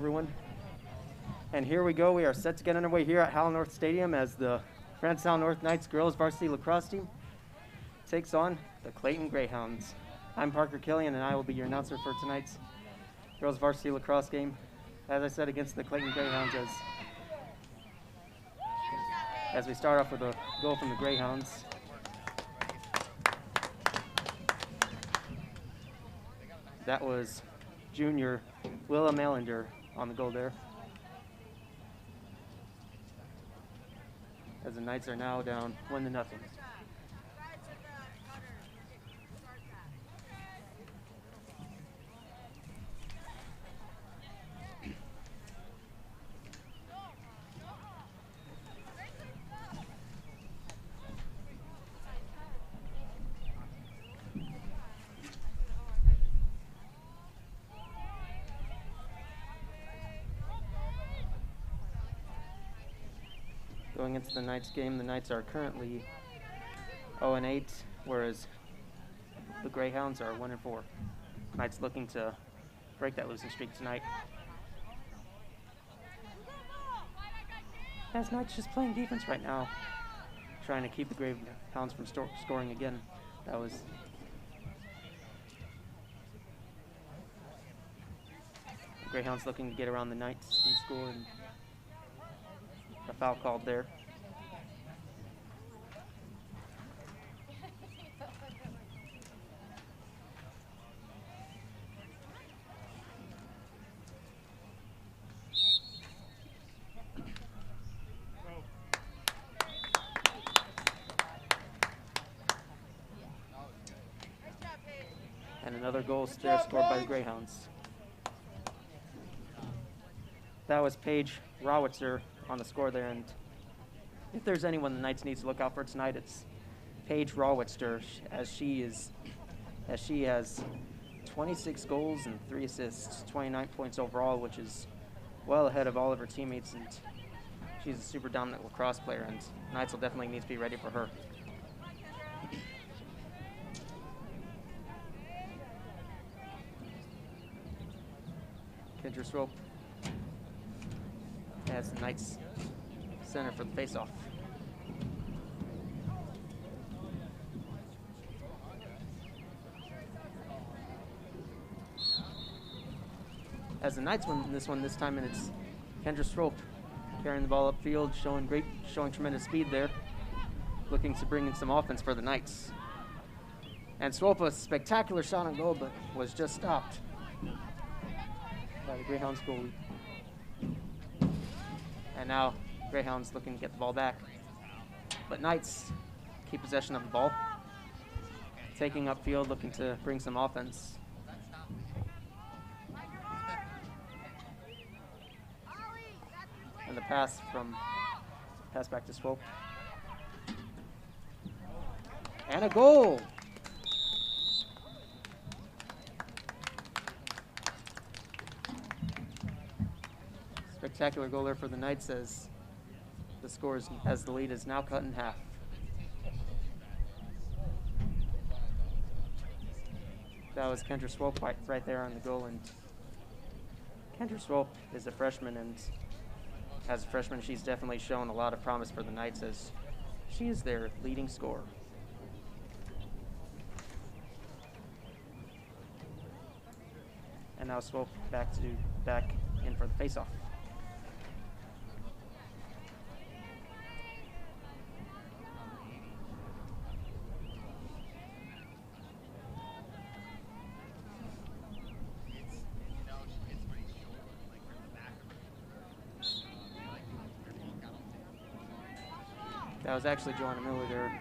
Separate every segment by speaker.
Speaker 1: everyone. And here we go. We are set to get underway here at Howell North Stadium as the Francis Howell North Knights girls varsity lacrosse team takes on the Clayton Greyhounds. I'm Parker Killian, and I will be your announcer for tonight's girls varsity lacrosse game. As I said, against the Clayton Greyhounds, as we start off with a goal from the Greyhounds. That was junior Willa Mallender on the goal there. As the Knights are now down 1-0. Going into the Knights game, the Knights are currently 0-8, whereas the Greyhounds are 1-4. Knights looking to break that losing streak tonight. As Knights just playing defense right now, trying to keep the Greyhounds from scoring again. That was the Greyhounds looking to get around the Knights and score. And a foul called there. And another goal there scored by the Greyhounds. That was Paige Rawitzer on the score there, and if there's anyone the Knights needs to look out for tonight, it's Paige Rawitzer, as she has 26 goals and 3 assists, 29 points overall, which is well ahead of all of her teammates, and she's a super dominant lacrosse player, and Knights will definitely need to be ready for her. Kendra Swope as the Knights center for the faceoff. As the Knights win this one this time, and it's Kendra Swope carrying the ball upfield, showing tremendous speed there, looking to bring in some offense for the Knights. And Swope, a spectacular shot on goal, but was just stopped by the Greyhounds goalie. And now Greyhounds looking to get the ball back. But Knights keep possession of the ball, taking upfield, looking to bring some offense. And the pass back to Swope. And a goal! Spectacular goal there for the Knights as the lead is now cut in half. That was Kendra Swope right there on the goal, and Kendra Swope is a freshman, and as a freshman she's definitely shown a lot of promise for the Knights as she is their leading scorer. And now Swope back in for the faceoff. That was actually Joanna Miller there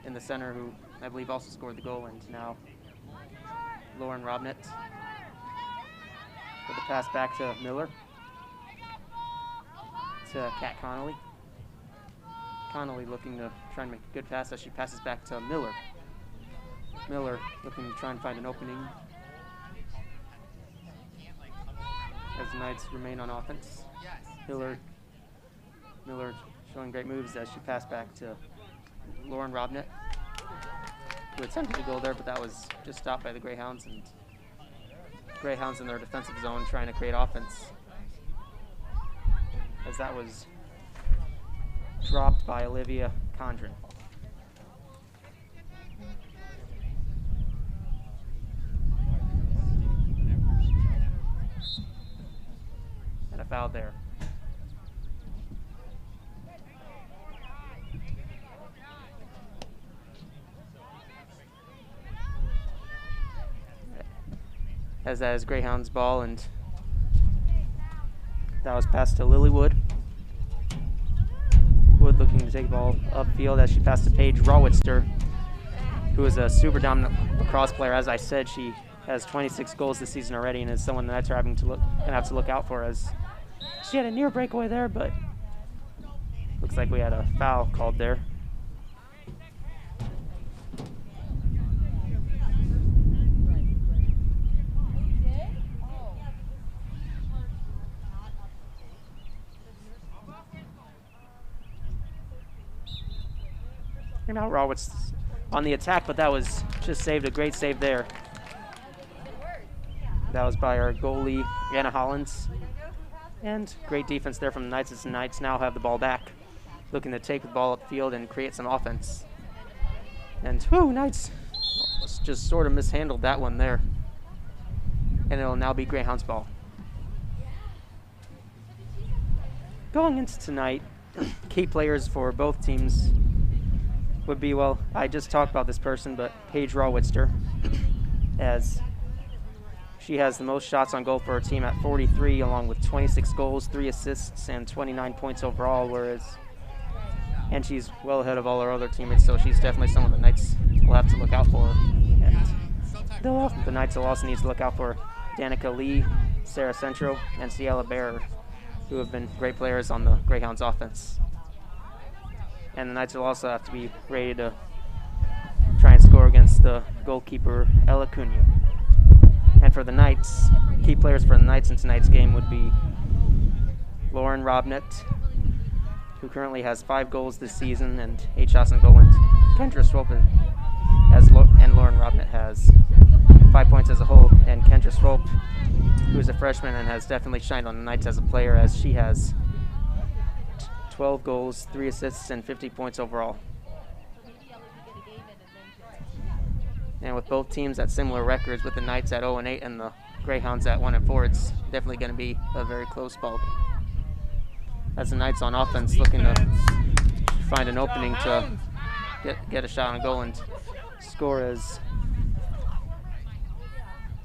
Speaker 1: in the center, who I believe also scored the goal, and now Lauren Robnett with the pass back to Miller, to Kat Connolly. Connolly looking to try and make a good pass as she passes back to Miller. Miller looking to try and find an opening as the Knights remain on offense. Miller showing great moves as she passed back to Lauren Robnett, who attempted a goal there, but that was just stopped by the Greyhounds, and Greyhounds in their defensive zone trying to create offense. as that was dropped by Olivia Condren. And a foul there. As that is Greyhounds ball, and that was passed to Lilywood. Wood looking to take the ball upfield as she passed to Paige Rawitster, who is a super dominant lacrosse player. As I said, she has 26 goals this season already, and is someone the Knights are gonna have to look out for, as she had a near breakaway there, but looks like we had a foul called there. And now Rawitz on the attack, but that was just saved. A great save there. That was by our goalie, Anna Hollins. And great defense there from the Knights, as the Knights now have the ball back, looking to take the ball upfield and create some offense. And whoo, Knights just sort of mishandled that one there. And it'll now be Greyhounds ball. Going into tonight, key players for both teams would be, well, I just talked about this person, but Paige Rawitster, as she has the most shots on goal for her team at 43, along with 26 goals, 3 assists, and 29 points overall, and she's well ahead of all our other teammates, so she's definitely someone the Knights will have to look out for. And the Knights will also need to look out for Danica Lee, Sarah Centro, and Ciela Bear, who have been great players on the Greyhounds offense. And the Knights will also have to be ready to try and score against the goalkeeper, Ella Cunha. And for the Knights, key players for the Knights in tonight's game would be Lauren Robnett, who currently has 5 goals this season and 8 shots on goal, and Kendra Swope, and Lauren Robnett has 5 points as a whole, and Kendra Swope, who is a freshman and has definitely shined on the Knights as a player, as she has 12 goals, 3 assists, and 50 points overall. And with both teams at similar records, with the Knights at 0-8 and the Greyhounds at 1-4, it's definitely going to be a very close ball game, as the Knights on offense looking to find an opening to get a shot on goal and score, as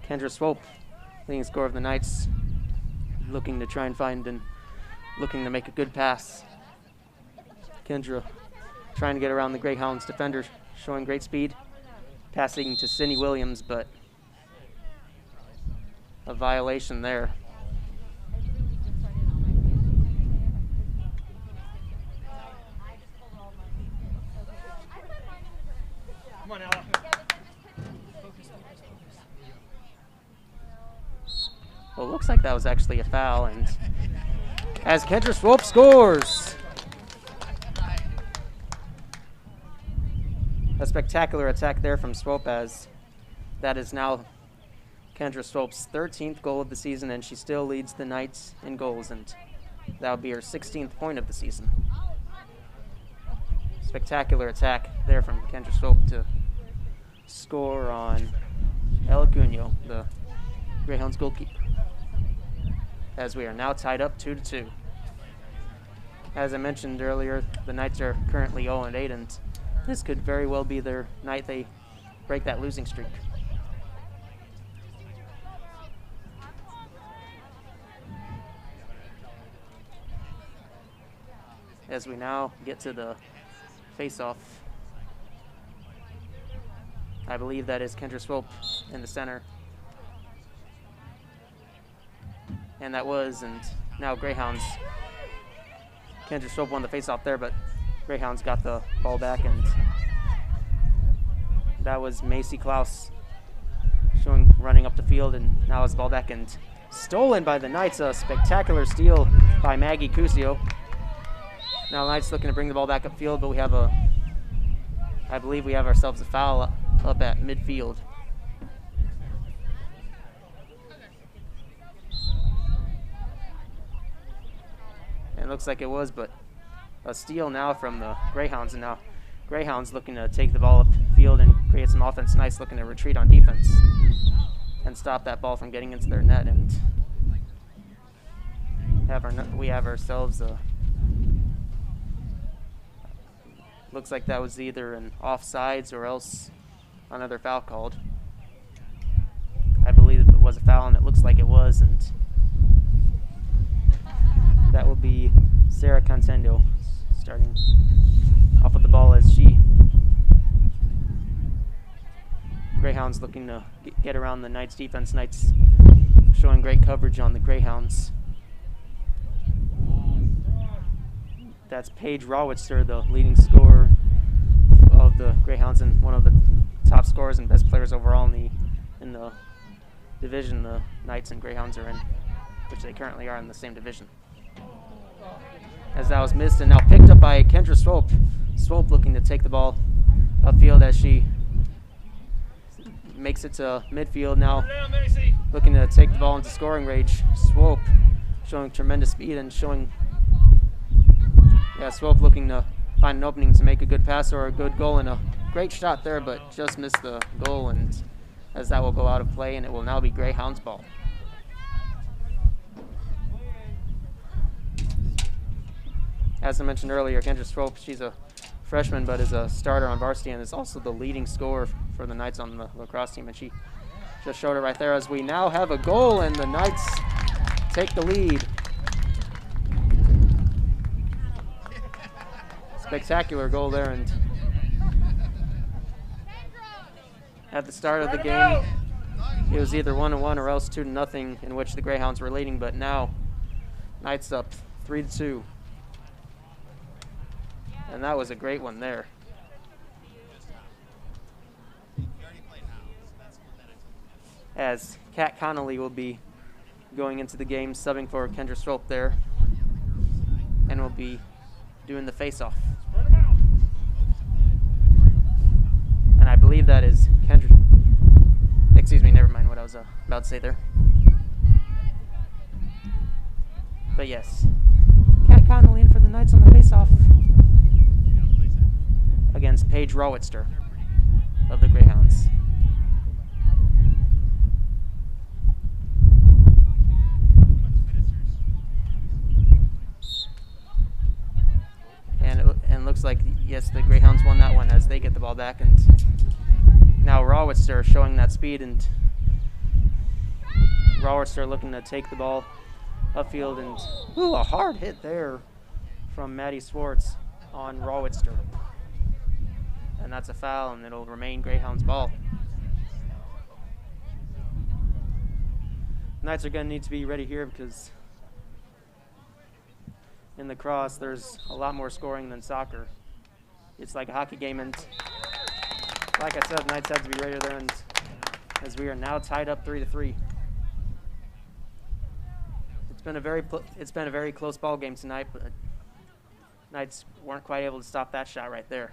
Speaker 1: Kendra Swope, leading scorer of the Knights, looking to try and find and looking to make a good pass. Kendra trying to get around the Greyhounds defender, showing great speed, passing to Sydney Williams, but a violation there. Come on, Ella. Well, it looks like that was actually a foul, and as Kendra Swope scores. A spectacular attack there from Swope, as that is now Kendra Swope's 13th goal of the season, and she still leads the Knights in goals, and that would be her 16th point of the season. Spectacular attack there from Kendra Swope to score on Ella Cunha, the Greyhounds goalkeeper, as we are now tied up 2-2. As I mentioned earlier, the Knights are currently 0-8, and this could very well be their night they break that losing streak. As we now get to the face-off, I believe that is Kendra Swope in the center. And that was, and now Greyhounds. Kendra Swope won the face-off there, but Greyhounds got the ball back, and that was Macy Klaus running up the field, and now it's ball back and stolen by the Knights. A spectacular steal by Maggie Cusio. Now the Knights looking to bring the ball back upfield, but I believe we have ourselves a foul up at midfield. And it looks like it was, but a steal now from the Greyhounds, and now Greyhounds looking to take the ball upfield and create some offense. Nice looking to retreat on defense and stop that ball from getting into their net, and we have ourselves a, looks like that was either an offsides or else another foul called. I believe it was a foul, and it looks like it was, and that will be Sarah Contendo starting off with the ball as she Greyhounds looking to get around the Knights defense. Knights showing great coverage on the Greyhounds. That's Paige Rawitzer, the leading scorer of the Greyhounds and one of the top scorers and best players overall in the division the Knights and Greyhounds are in, which they currently are in the same division. As that was missed and now picked up by Kendra Swope. Swope looking to take the ball upfield as she makes it to midfield now, looking to take the ball into scoring range. Swope showing tremendous speed and showing, Swope looking to find an opening to make a good pass or a good goal, and a great shot there, but just missed the goal, and as that will go out of play, and it will now be Greyhounds ball. As I mentioned earlier, Kendra Swope, she's a freshman but is a starter on varsity and is also the leading scorer for the Knights on the lacrosse team, and she just showed it right there as we now have a goal and the Knights take the lead. Spectacular goal there, and at the start of the game it was either 1-1 or else 2-0 in which the Greyhounds were leading, but now Knights up 3-2. And that was a great one there. As Kat Connolly will be going into the game, subbing for Kendra Swope there, and will be doing the face-off. And I believe that is Kendra. Excuse me, never mind what I was about to say there. But yes, Kat Connolly in for the Knights on the face-off against Paige Rawitzer of the Greyhounds. And looks like, yes, the Greyhounds won that one as they get the ball back, and now Rawitzer showing that speed, and Rawitzer looking to take the ball upfield, and a hard hit there from Maddie Swartz on Rawitzer. And that's a foul, and it'll remain Greyhounds ball. Knights are going to need to be ready here because in lacrosse there's a lot more scoring than soccer. It's like a hockey game, and like I said, Knights have to be ready there, and as we are now tied up 3-3. It's been a very close ball game tonight, but Knights weren't quite able to stop that shot right there.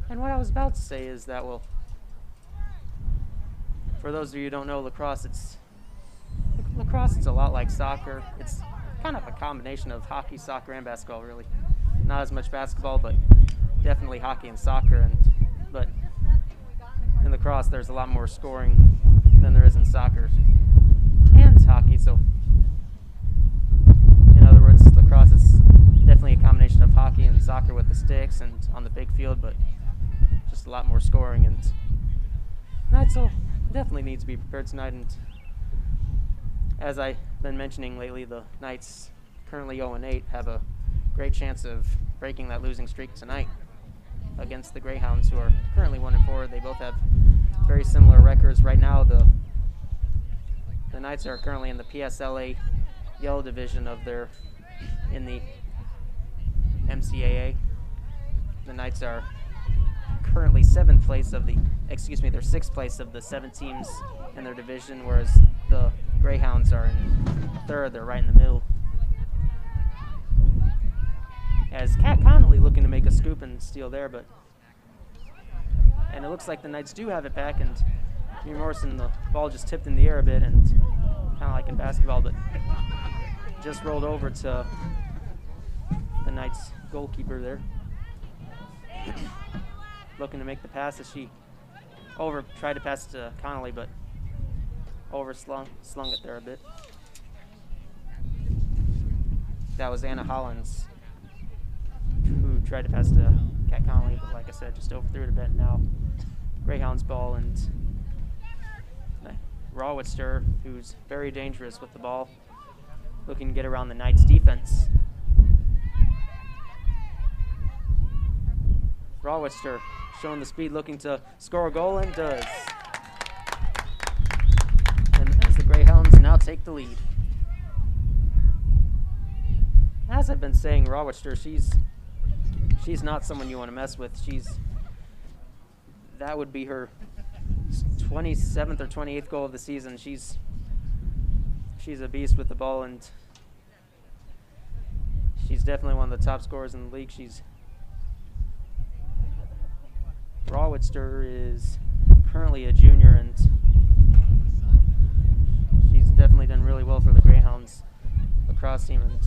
Speaker 1: And what I was about to say is that, well, for those of you who don't know lacrosse, it's a lot like soccer. It's kind of a combination of hockey, soccer, and basketball, really. Not as much basketball, but definitely hockey and soccer. But in lacrosse, there's a lot more scoring than there is in soccer and hockey. So, in other words, lacrosse is definitely a combination of hockey and soccer with the sticks and on the big field, but just a lot more scoring. And Knights will definitely need to be prepared tonight. And as I've been mentioning lately, the Knights, currently 0-8, have a great chance of breaking that losing streak tonight against the Greyhounds, who are currently 1-4. They both have very similar records. Right now, the Knights are currently in the PSLA yellow division in the MCAA. The Knights are currently they're 6th place of the 7 teams in their division, whereas the Greyhounds are in 3rd. They're right in the middle. As Kat Connolly looking to make a scoop and steal there, and it looks like the Knights do have it back, and Jimmy Morrison, the ball just tipped in the air a bit, and kind of like in basketball, but just rolled over to the Knights goalkeeper there. Looking to make the pass as she tried to pass to Connolly, but slung it there a bit. That was Anna Hollins who tried to pass to Kat Connolly, but like I said, just overthrew it a bit. Now Greyhounds ball, and Rawitster, who's very dangerous with the ball, looking to get around the Knights defense. Rawitster showing the speed, looking to score a goal, and does. And as the Greyhounds now take the lead. As I've been saying, Rawitster, she's not someone you want to mess with. That would be her 27th or 28th goal of the season. She's a beast with the ball, and she's definitely one of the top scorers in the league. Rawitster is currently a junior, and she's definitely done really well for the Greyhounds lacrosse team, and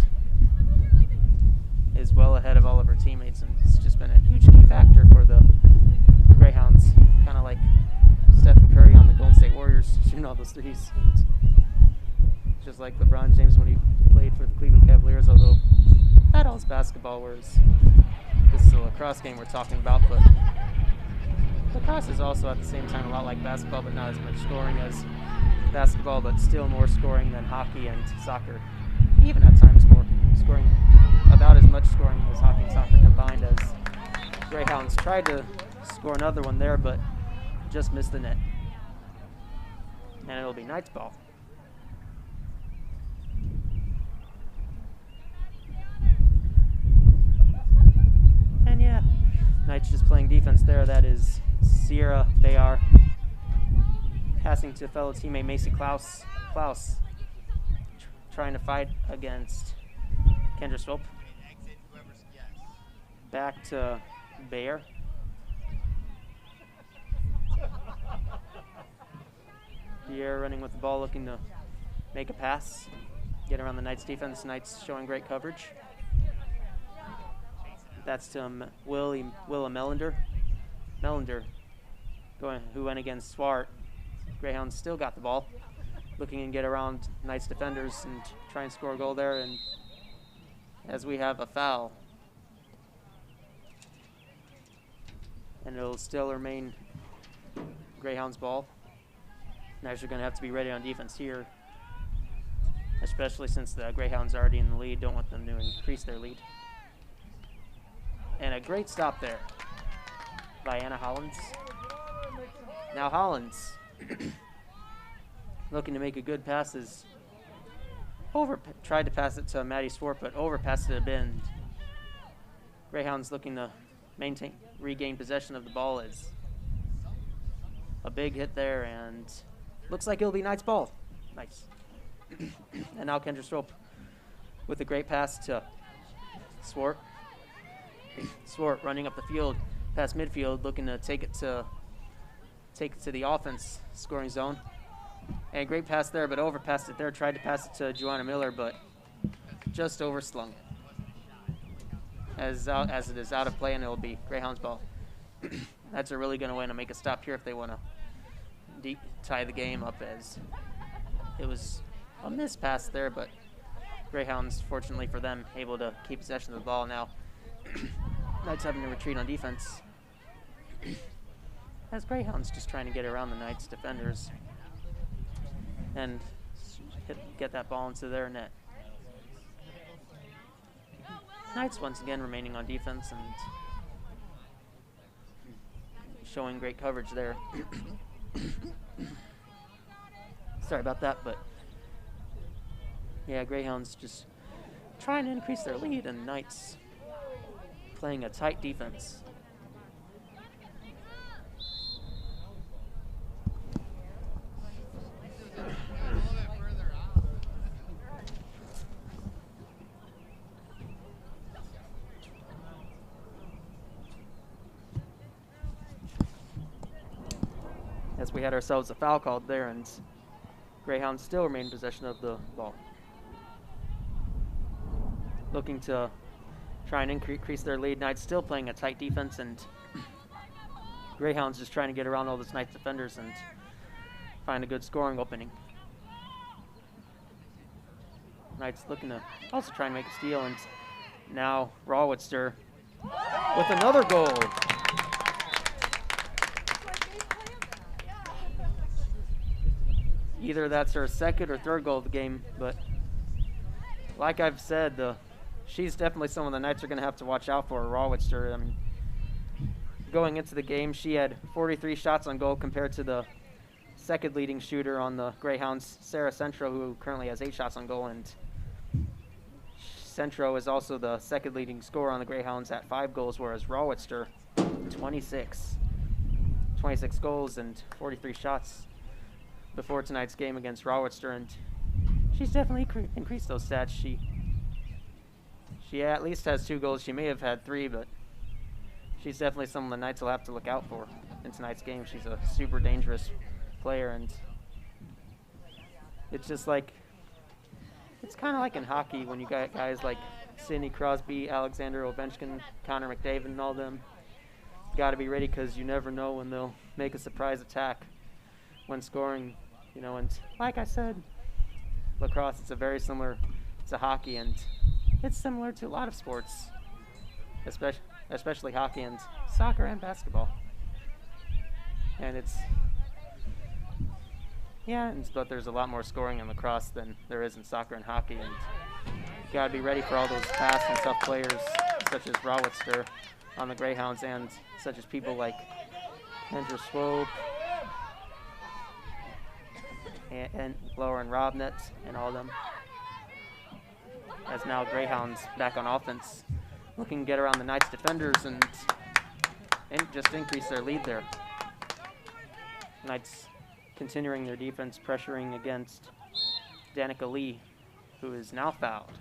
Speaker 1: is well ahead of all of her teammates, and it's just been a huge key factor for the Greyhounds, kind of like Stephen Curry on the Golden State Warriors, shooting all those threes. Just like LeBron James when he played for the Cleveland Cavaliers, although that all is basketball, whereas this is a lacrosse game we're talking about. But lacrosse is also at the same time a lot like basketball, but not as much scoring as basketball, but still more scoring than hockey and soccer. Even at times more scoring, about as much scoring as hockey and soccer combined, as Greyhounds tried to score another one there, but just missed the net. And it'll be Knights ball. And yeah, Knights just playing defense there. That is Sierra Bayar passing to fellow teammate Macy Klaus. Trying to fight against Kendra Swope. Back to Bayer. Bayer running with the ball, looking to make a pass, get around the Knights defense. Knights showing great coverage. That's to Willa Melander. Who went against Swart. Greyhounds still got the ball, looking and get around Knights defenders and try and score a goal there. And as we have a foul, and it'll still remain Greyhounds ball. Knights are going to have to be ready on defense here, especially since the Greyhounds are already in the lead. Don't want them to increase their lead. And a great stop there by Anna Hollins. Now Hollins looking to make a good pass, as tried to pass it to Maddie Swart, but overpassed it a bit. Greyhounds looking to regain possession of the ball. Is a big hit there, and looks like it'll be Knights ball. Nice. And now Kendra Swope with a great pass to Swart. Swart running up the field past midfield, looking to take it to the offense scoring zone. And a great pass there, but overpassed it there. Tried to pass it to Joanna Miller, but just overslung it. As it is out of play, and it will be Greyhounds ball. That's really going to want to make a stop here if they want to tie the game up, as it was a missed pass there, but Greyhounds, fortunately for them, able to keep possession of the ball. Now Knights having to retreat on defense, as Greyhounds just trying to get around the Knights defenders and get that ball into their net. Knights once again remaining on defense and showing great coverage there. Sorry about that, but yeah, Greyhounds just trying to increase their lead, and Knights playing a tight defense. As we had ourselves a foul called there, and Greyhounds still remain in possession of the ball. looking to try and increase their lead. Knights still playing a tight defense, and Greyhounds just trying to get around all those Knights defenders and find a good scoring opening. Knights looking to also try and make a steal, and now Rawitzer with another goal. Either that's her second or third goal of the game, but like I've said, she's definitely someone the Knights are going to have to watch out for, Rawitzer. I mean, going into the game, she had 43 shots on goal compared to the second leading shooter on the Greyhounds, Sarah Centro, who currently has 8 shots on goal, and Centro is also the second leading scorer on the Greyhounds at 5 goals, whereas Rawitzer, 26 goals and 43 shots before tonight's game against Rawitzer, and she's definitely increased those stats. She at least has 2 goals. She may have had 3, but she's definitely someone the Knights will have to look out for in tonight's game. She's a super dangerous player, and it's just like, it's kind of like in hockey when you got guys like Sidney Crosby, Alexander Ovechkin, Connor McDavid, and all them. You got to be ready because you never know when they'll make a surprise attack when scoring, you know. And like I said, lacrosse, it's a very similar to hockey, and it's similar to a lot of sports, especially hockey and soccer and basketball. And but there's a lot more scoring in lacrosse than there is in soccer and hockey, and you gotta be ready for all those fast and tough players such as Rawitzer on the Greyhounds, and such as people like Kendra Swope and Lauren Robnett and all of them. As now Greyhounds back on offense, looking to get around the Knights defenders and just increase their lead there. Knights continuing their defense, pressuring against Danica Lee, who is now fouled.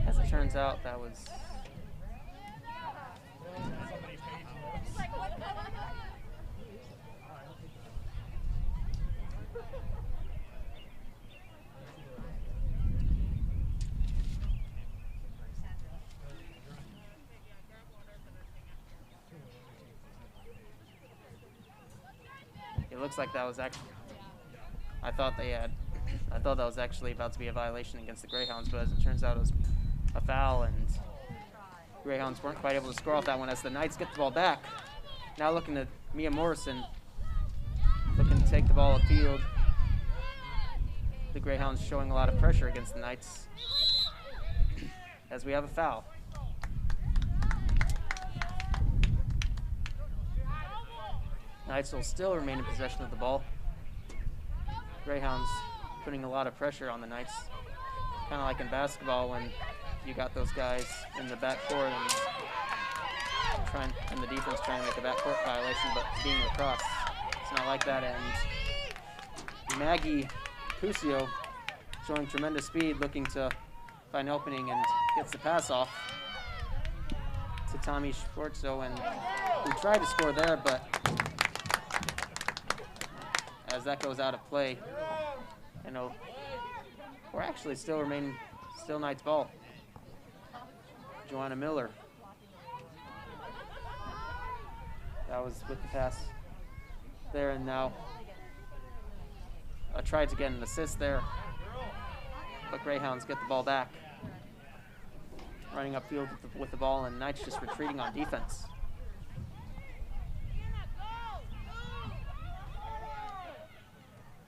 Speaker 1: As it turns out, that was looks like that was actually, I thought that was actually about to be a violation against the Greyhounds, but as it turns out it was a foul, and Greyhounds weren't quite able to score off that one as the Knights get the ball back. Now looking at Mia Morrison, looking to take the ball upfield. The Greyhounds showing a lot of pressure against the Knights as we have a foul. Knights will still remain in possession of the ball. Greyhounds putting a lot of pressure on the Knights. Kind of like in basketball when you got those guys in the backcourt and the defense trying to make a backcourt violation, but being lacrosse, it's not like that. And Maggie Cusio showing tremendous speed, looking to find an opening, and gets the pass off to Tommy Schwartzo, and who tried to score there, but as that goes out of play, and we're actually still Knights ball. Joanna Miller. That was with the pass there, and now tried to get an assist there, but Greyhounds get the ball back. Running upfield with the ball, and Knights just retreating on defense.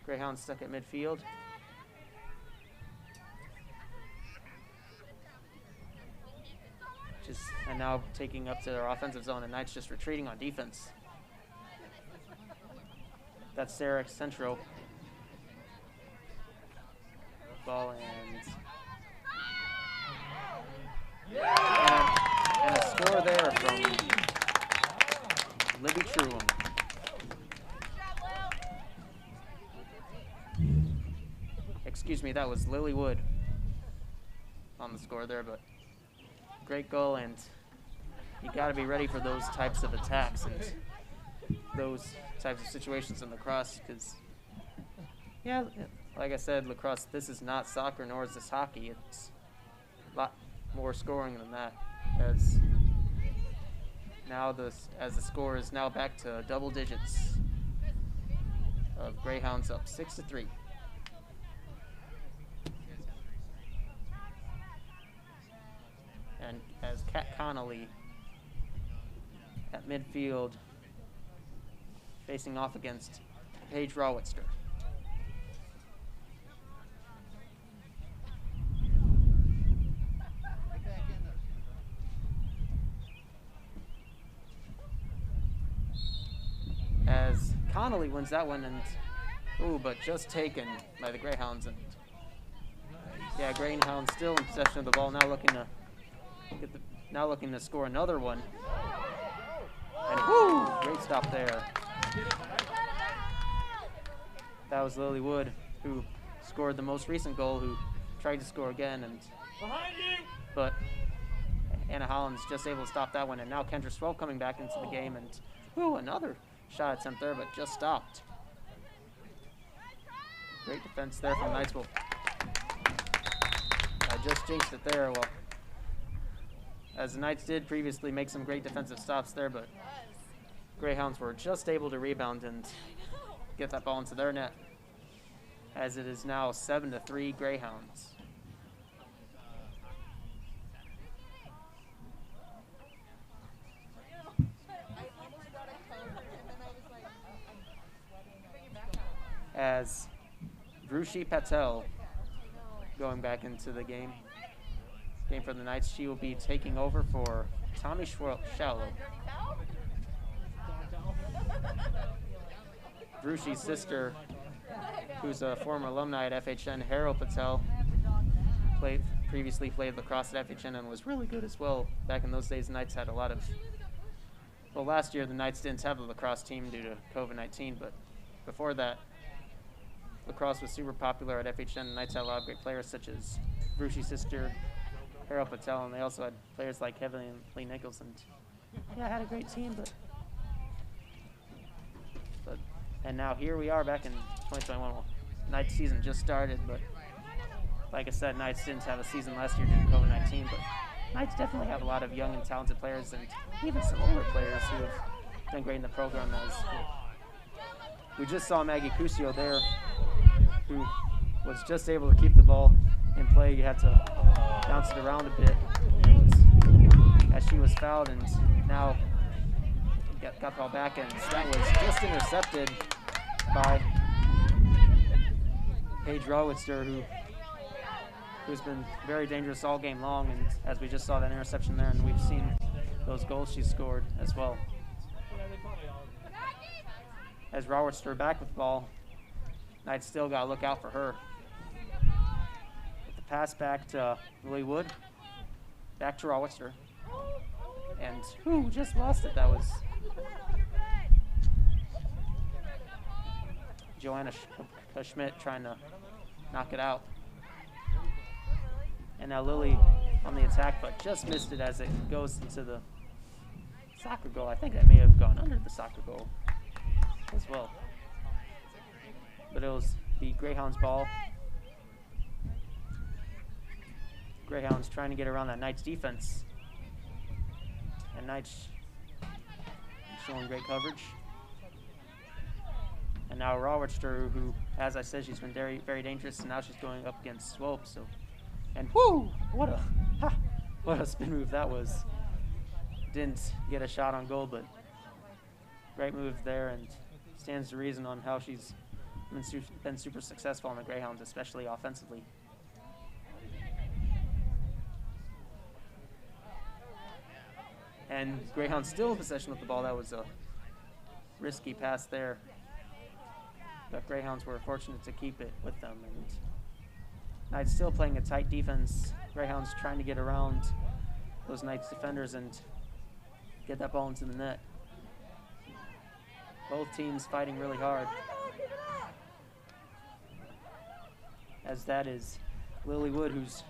Speaker 1: Greyhounds stuck at midfield. And now taking up to their offensive zone, and Knights just retreating on defense. That's Sarah Centro. Ball and a score there from Libby Truum. excuse me, that was Lily Wood on the score there, but great goal, and you got to be ready for those types of attacks and those types of situations in lacrosse, because, yeah, like I said, lacrosse, this is not soccer, nor is this hockey. It's a lot more scoring than that, as the score is now back to double digits of Greyhounds up 6-3. And as Kat Connolly at midfield facing off against Paige Rawitster. As Connolly wins that one, and but just taken by the Greyhounds, and yeah, Greyhounds still in possession of the ball, now looking to score another one. And great stop there. That was Lily Wood, who scored the most recent goal, who tried to score again, but Anna Holland's just able to stop that one, and now Kendra Swell coming back into the game, and another shot attempt there, but just stopped. Great defense there from Knightsville. I just jinxed it there. Well, as the Knights did previously make some great defensive stops there, but Greyhounds were just able to rebound and get that ball into their net, as it is now 7-3 Greyhounds. As Vrushi Patel going back into the game for the Knights, she will be taking over for Tommy Shallow. Vrushi's sister, who's a former alumni at FHN, Harold Patel, previously played lacrosse at FHN and was really good as well. Back in those days, the Knights had a lot of, well, last year the Knights didn't have a lacrosse team due to COVID-19, but before that, lacrosse was super popular at FHN. The Knights had a lot of great players such as Vrushi's sister, Harold Patel, and they also had players like Kevin and Lee Nichols. And yeah, I had a great team, but and now here we are back in 2021. Well, Knights season just started, but like I said, Knights didn't have a season last year due to COVID-19, but Knights definitely have a lot of young and talented players, and even some older players who have done great in the program. As we just saw Maggie Cusio there, who was just able to keep the ball in play. You had to bounce it around a bit as she was fouled, and now got the ball back, and that was just intercepted by Paige Rawitster, who's been very dangerous all game long, and as we just saw that interception there, and we've seen those goals she scored as well. As Rawitster back with the ball, Knights still got to look out for her. With the pass back to Lily Wood, back to Rawitster, and just lost it. That was Joanna Schmidt trying to knock it out. And now Lily on the attack, but just missed it as it goes into the soccer goal. I think that may have gone under the soccer goal as well. But it was the Greyhounds ball. Greyhounds trying to get around that Knights defense. And Knights showing great coverage. And now Rawitster, who, as I said, she's been very, very dangerous, and now she's going up against Swope. So, and what a spin move that was. Didn't get a shot on goal, but great move there, and stands to reason on how she's been super successful on the Greyhounds, especially offensively. And Greyhounds still in possession with the ball. That was a risky pass there, but Greyhounds were fortunate to keep it with them. And Knights still playing a tight defense. Greyhounds trying to get around those Knights defenders and get that ball into the net. Both teams fighting really hard. as that is Lily Wood, who's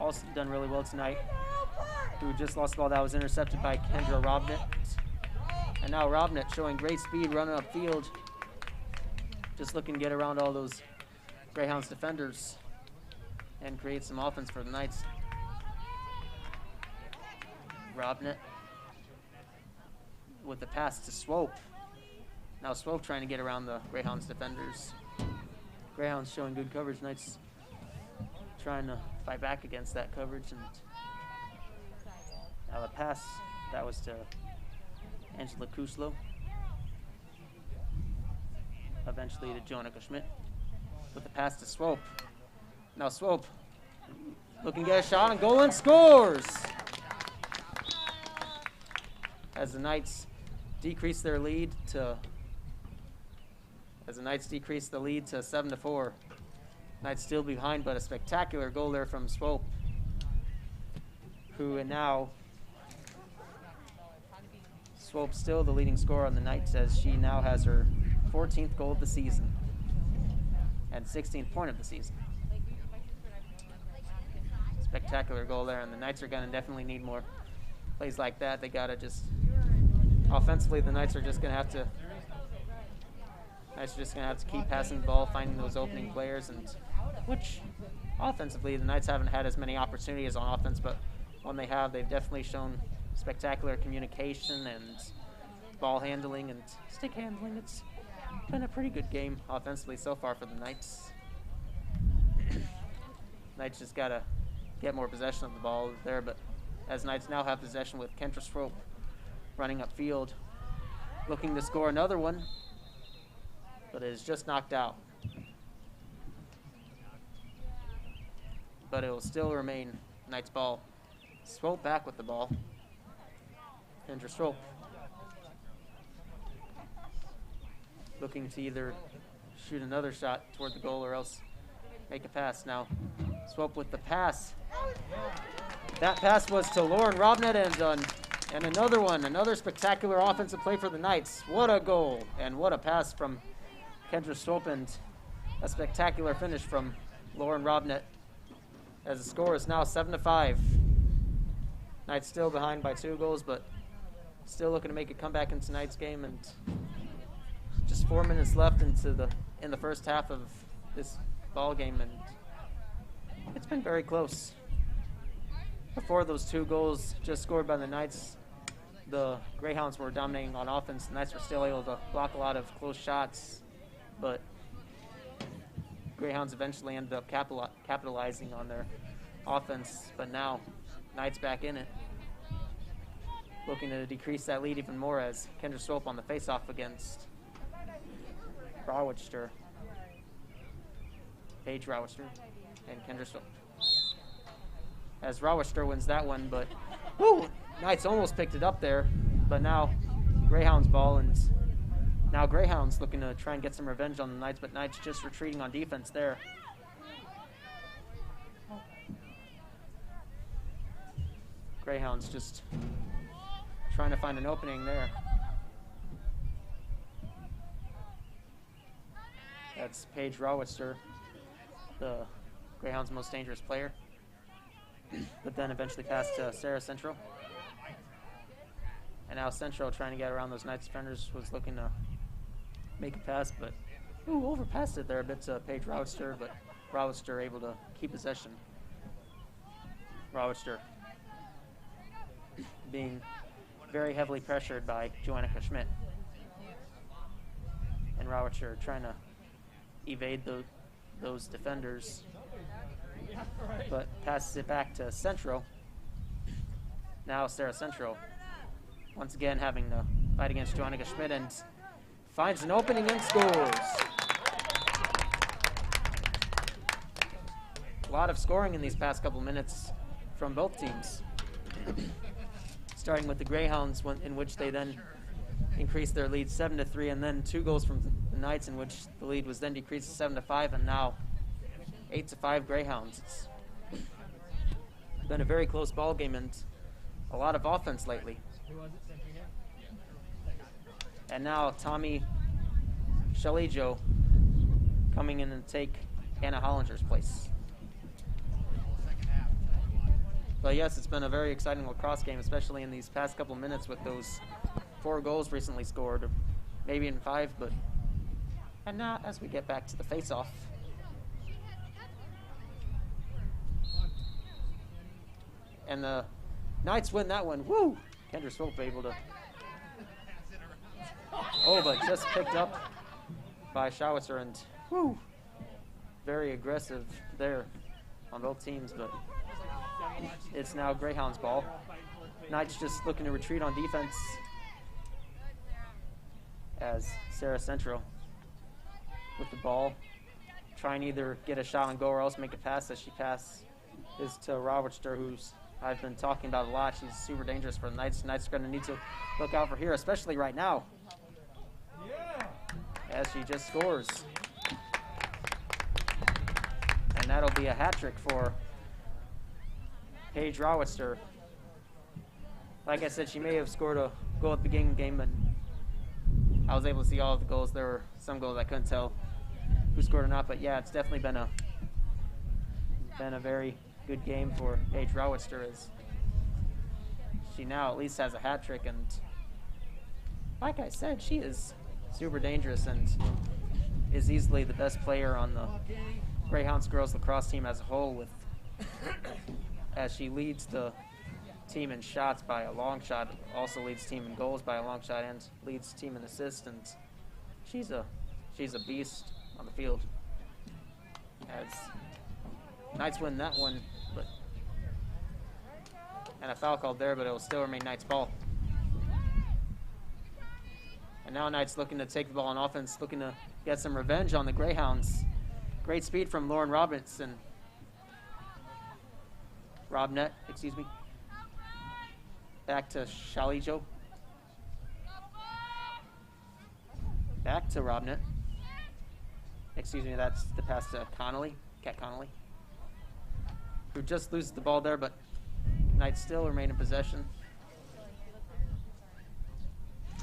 Speaker 1: also done really well tonight, who just lost the ball. That was intercepted by Kendra Robnett. And now Robnett showing great speed running upfield, just looking to get around all those Greyhounds defenders and create some offense for the Knights. Robnett with the pass to Swope. Now Swope trying to get around the Greyhounds defenders. Greyhounds showing good coverage. Knights trying to fight back against that coverage. And now the pass, that was to Angela Kuslow. Eventually to Joannica Schmidt with the pass to Swope. Now Swope looking to get a shot and goal and scores! As the Knights decrease their lead to 7-4. Knights still behind, but a spectacular goal there from Swope, who now Swope still the leading scorer on the Knights, as she now has her 14th goal of the season and 16th point of the season. Spectacular goal there, and the Knights are going to definitely need more plays like that. They got to just offensively, the Knights are just going to have to keep passing the ball, finding those opening players, and which offensively the Knights haven't had as many opportunities on offense, but when they have, they've definitely shown spectacular communication and ball handling and stick handling. It's been a pretty good game offensively so far for the Knights. Knights just got to get more possession of the ball there, but as Knights now have possession with Kendra Swope running upfield, looking to score another one, but it is just knocked out. But it will still remain Knights ball. Swope back with the ball. Kendra Swope looking to either shoot another shot toward the goal or else make a pass. Now Swope with the pass. That pass was to Lauren Robnett, and another spectacular offensive play for the Knights. What a goal and what a pass from Kendra Swope, and a spectacular finish from Lauren Robnett, as the score is now 7-5. Knights still behind by 2 goals, but still looking to make a comeback in tonight's game, and just 4 minutes left in the first half of this ball game, and it's been very close. Before those 2 goals just scored by the Knights, the Greyhounds were dominating on offense. The Knights were still able to block a lot of close shots, but Greyhounds eventually ended up capitalizing on their offense. But now Knights back in it, looking to decrease that lead even more, as Kendra Swope on the face-off against Rawitster, Paige Rawitster, and Kendra Swope. As Rawitster wins that one, but Knights almost picked it up there, but now Greyhounds ball, and now Greyhounds looking to try and get some revenge on the Knights, but Knights just retreating on defense there. Greyhounds just trying to find an opening there. That's Paige Rawitster, the Greyhounds' most dangerous player, but then eventually passed to Sarah Central. And now Central trying to get around those Knights defenders, was looking to make a pass, but overpassed it there a bit to Paige Rawitster, but Rawitster able to keep possession. Rawitster being very heavily pressured by Joannica Schmidt. And Rawitster trying to evade those defenders, but passes it back to Central. Now Sarah Central once again having to fight against Joannica Schmidt, and finds an opening and scores. A lot of scoring in these past couple minutes from both teams. Starting with the Greyhounds, in which they then increased their lead 7-3, and then 2 goals from the Knights, in which the lead was then decreased to 7-5, and now 8-5 Greyhounds. It's been a very close ball game and a lot of offense lately. And now Tommy Shalijo coming in and take Hannah Hollinger's place. But yes, it's been a very exciting lacrosse game, especially in these past couple minutes with those 4 goals recently scored, or maybe in 5, but. And now, as we get back to the face-off. And the Knights win that one. Woo! Kendra Swope able to. Oh, but just picked up by Schowitzer, and woo! Very aggressive there on both teams, but it's now Greyhounds ball. Knights just looking to retreat on defense as Sarah Central with the ball, trying to either get a shot on goal or else make a pass. As she passes is to Robertster, who's I've been talking about a lot. She's super dangerous for the Knights. Knights are going to need to look out for here, especially right now, as she just scores. And that'll be a hat trick for Paige Robertster. Like I said, she may have scored a goal at the beginning of the game, and I was able to see all of the goals. There were some goals I couldn't tell who scored or not, but yeah, it's definitely been a very good game for Paige Robertster, as she now at least has a hat trick, and like I said, she is super dangerous and is easily the best player on the Greyhounds girls lacrosse team as a whole, with as she leads the team in shots by a long shot, also leads team in goals by a long shot, and leads team in assists, and she's a beast on the field. As Knights win that one, but and a foul called there, but it will still remain Knights ball. And now Knights looking to take the ball on offense, looking to get some revenge on the Greyhounds. Great speed from Lauren Robinson. Robnet, excuse me. Back to Shalijo. Back to Robnet. Excuse me, that's the pass to Connolly, Kat Connolly, who just loses the ball there, but Knights still remain in possession.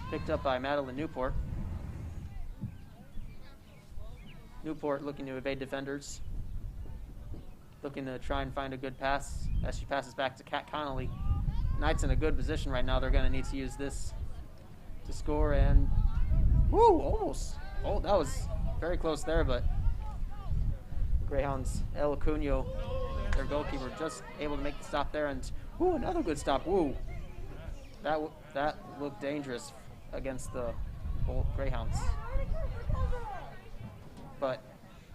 Speaker 1: Picked up by Madeline Newport. Newport looking to evade defenders. Looking to try and find a good pass as she passes back to Kat Connolly. Knights in a good position right now. They're going to need to use this to score, and woo, almost. Oh, that was very close there, but Greyhounds, El Cunio, their goalkeeper, just able to make the stop there, and woo, another good stop. Woo, that looked dangerous against the Greyhounds. But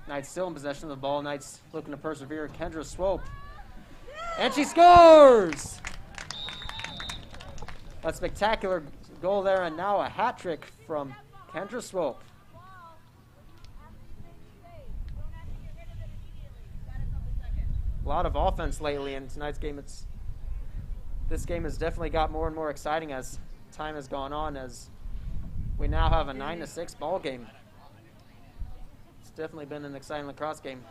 Speaker 1: Knights still in possession of the ball. Knights looking to persevere. Kendra Swope, and she scores! A spectacular goal there, and now a hat trick from Kendra Swope. A lot of offense lately in tonight's game. This game has definitely got more and more exciting as time has gone on, as we now have a 9-6 ball game. It's definitely been an exciting lacrosse game.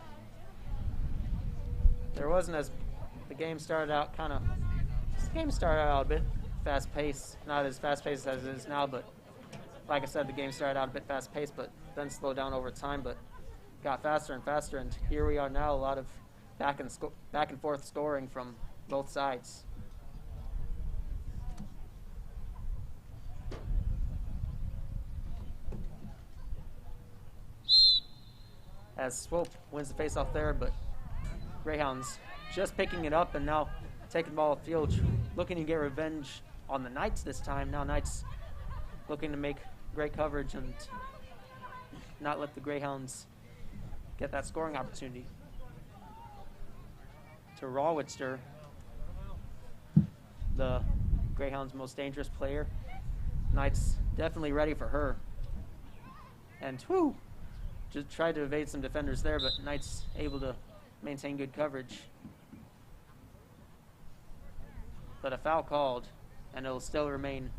Speaker 1: There wasn't as the game started out a bit fast-paced, not as fast-paced as it is now, but like I said, the game started out a bit fast-paced, but then slowed down over time, but got faster and faster, and here we are now, a lot of back and forth scoring from both sides. As Swope wins the face-off there, but Greyhounds just picking it up and now taking the ball field, looking to get revenge on the Knights this time. Now Knights looking to make great coverage and not let the Greyhounds get that scoring opportunity. To Rawitster, the Greyhounds' most dangerous player. Knights definitely ready for her. And whoo, just tried to evade some defenders there, but Knights able to maintain good coverage. But a foul called, and it'll still remain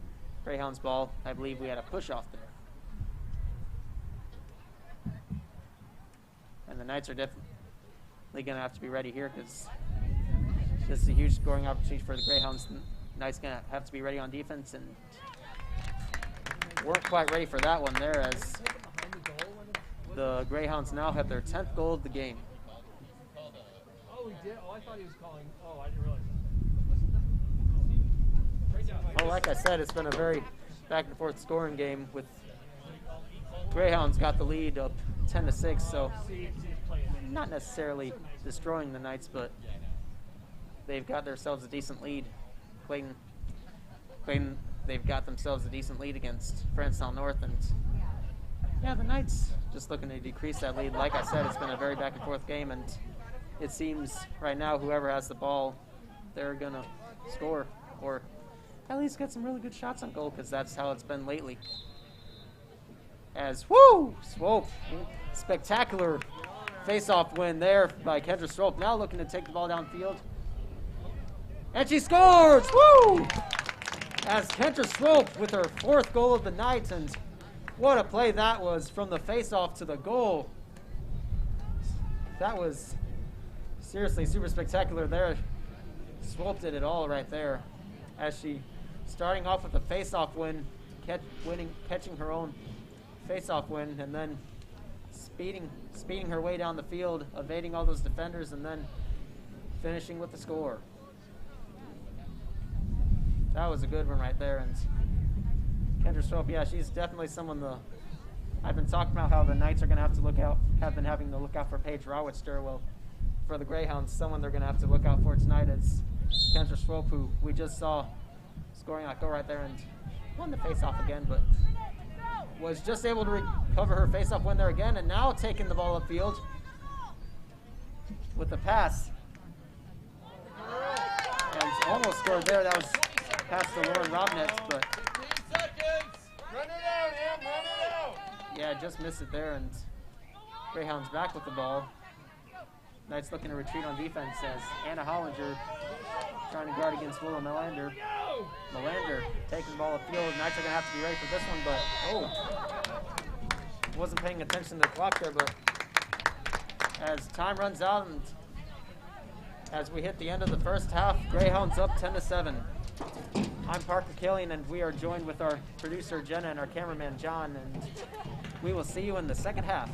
Speaker 1: Greyhounds ball. I believe we had a push off there. And the Knights are definitely going to have to be ready here, because this is a huge scoring opportunity for the Greyhounds. Knights going to have to be ready on defense, and weren't quite ready for that one there, as the Greyhounds now have their 10th goal of the game.
Speaker 2: Oh, he did? Oh, I thought he was calling. Oh, I didn't realize.
Speaker 1: Well, like I said, it's been a very back and forth scoring game with Greyhounds got the lead up 10-6, so not necessarily destroying the Knights, but they've got themselves a decent lead. Clayton, they've got themselves a decent lead against Francetown North, and yeah, the Knights just looking to decrease that lead. Like I said, it's been a very back and forth game, and it seems right now whoever has the ball, they're gonna score or at least get some really good shots on goal, because that's how it's been lately. As Swope, spectacular face-off win there by Kendra Swope. Now looking to take the ball downfield, and she scores! Woo! As Kendra Swope with her 4th goal of the night, and what a play that was from the face-off to the goal. That was seriously super spectacular there. Swope did it all right there, as she starting off with a face-off win, catching her own face-off win, and then speeding her way down the field, evading all those defenders, and then finishing with the score. That was a good one right there. And Kendra Swope, yeah, she's definitely someone I've been talking about how the Knights are going to have been having to look out for Paige Rawitster. Well, for the Greyhounds, someone they're going to have to look out for tonight is Kendra Swope, who we just saw scoring that goal right there and won the face-off again, but was just able to recover her face-off win there again, and now taking the ball upfield with the pass. And almost scored there. That was pass to Lauren Robnett, but
Speaker 3: Run it out, Em, run it out.
Speaker 1: yeah, just missed it there, and Greyhounds back with the ball. Knights looking to retreat on defense as Anna Hollinger trying to guard against Willa Melander. Melander taking the ball upfield. Knights are going to have to be ready for this one, but wasn't paying attention to the clock there, but as time runs out and as we hit the end of the first half, Greyhounds up 10-7. I'm Parker Killian, and we are joined with our producer Jenna and our cameraman John, and we will see you in the second half.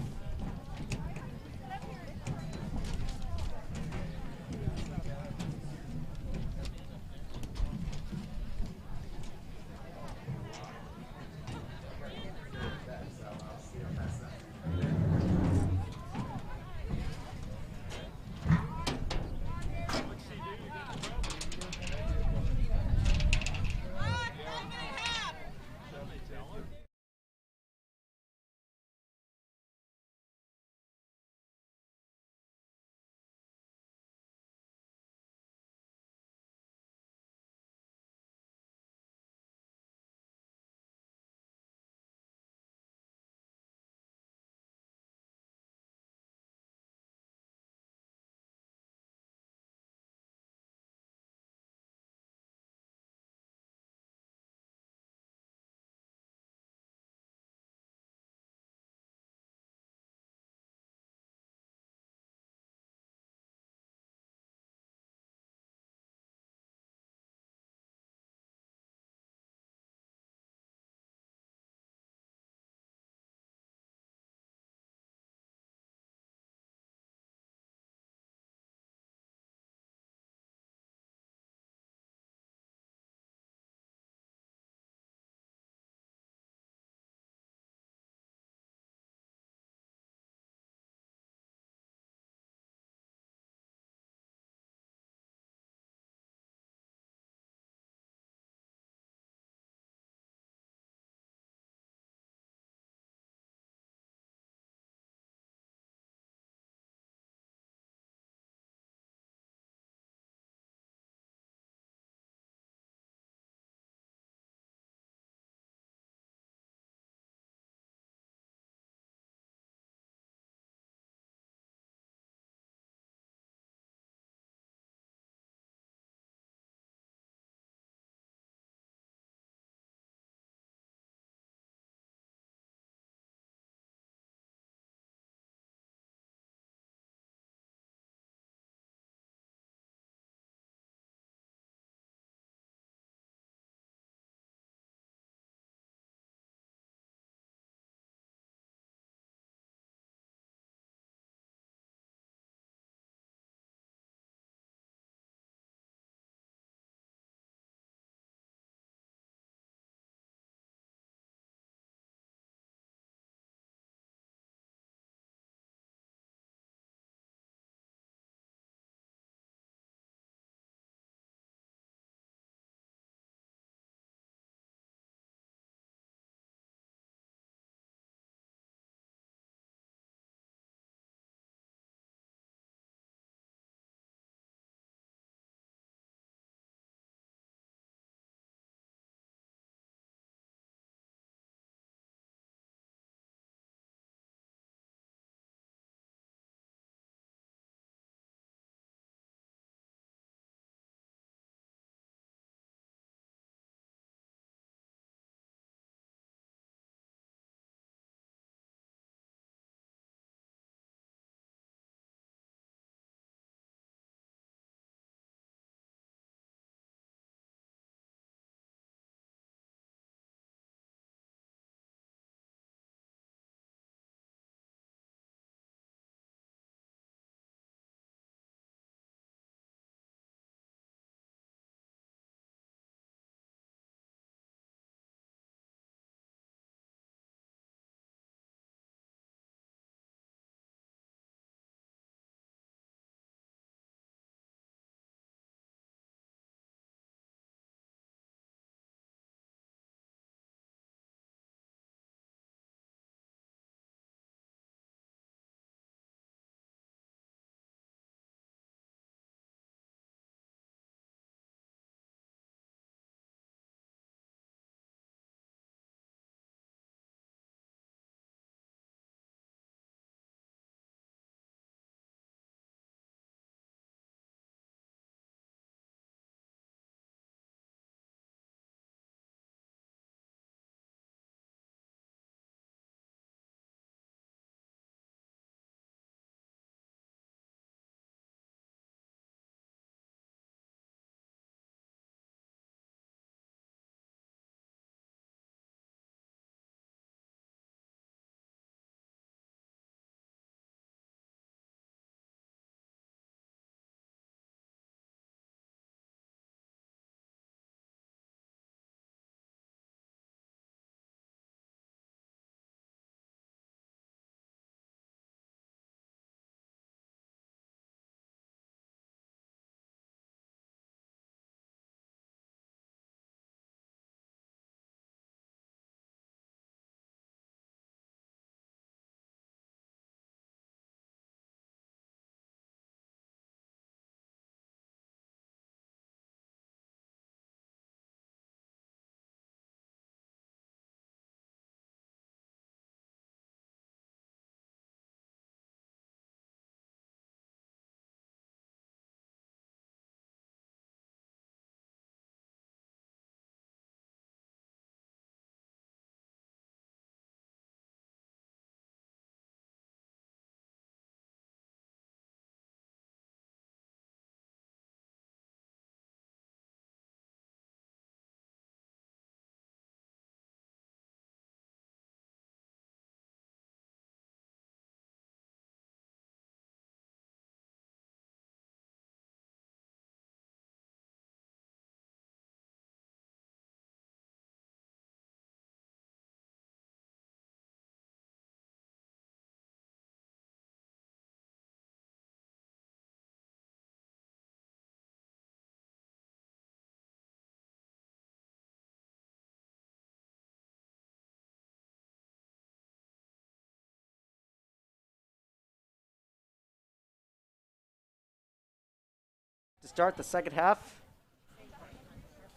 Speaker 1: start the second half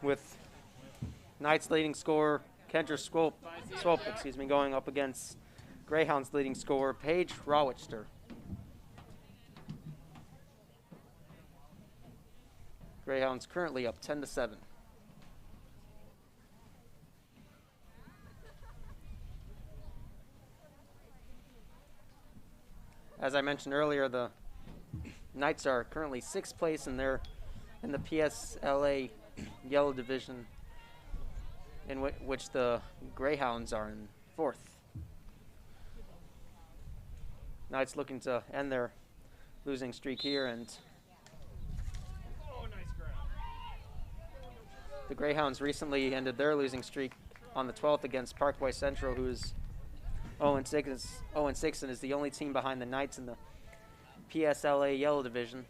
Speaker 1: with Knights leading scorer Kendra Swope, going up against Greyhounds leading scorer Paige Rawitster. Greyhounds currently up 10-7. As I mentioned earlier, the Knights are currently 6th place in the PSLA Yellow Division, in which the Greyhounds are in 4th. Knights looking to end their losing streak here, and the Greyhounds recently ended their losing streak on the 12th against Parkway Central, who's 0-6 and is the only team behind the Knights in the PSLA Yellow Division.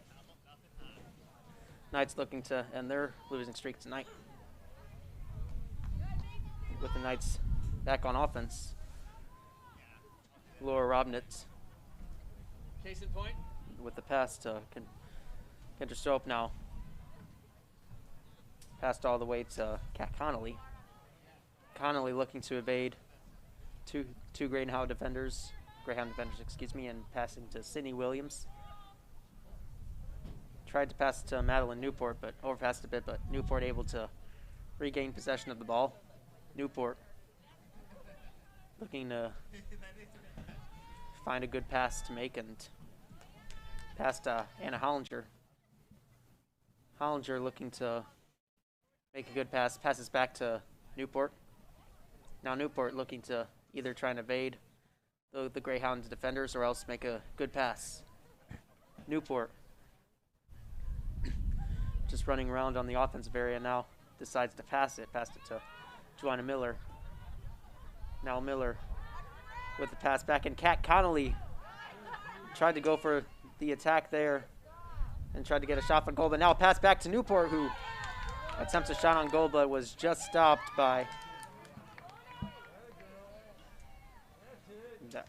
Speaker 1: Knights looking to end their losing streak tonight, with the Knights back on offense. Laura Robnitz
Speaker 2: Case in point.
Speaker 1: with the pass to Kendra Soap now. Passed all the way to Kat Connolly. Connolly looking to evade two Greyhound defenders, and passing to Sydney Williams. Tried to pass to Madeline Newport, but overpassed a bit, but Newport able to regain possession of the ball. Newport looking to find a good pass to make, and pass to Anna Hollinger. Hollinger looking to make a good pass, passes back to Newport. Now Newport looking to either try and evade the Greyhounds defenders or else make a good pass. Newport just running around on the offensive area now, decides to pass it to Joanna Miller. Now Miller with the pass back, and Kat Connolly tried to go for the attack there and tried to get a shot on goal, but now a pass back to Newport, who attempts a shot on goal but was just stopped by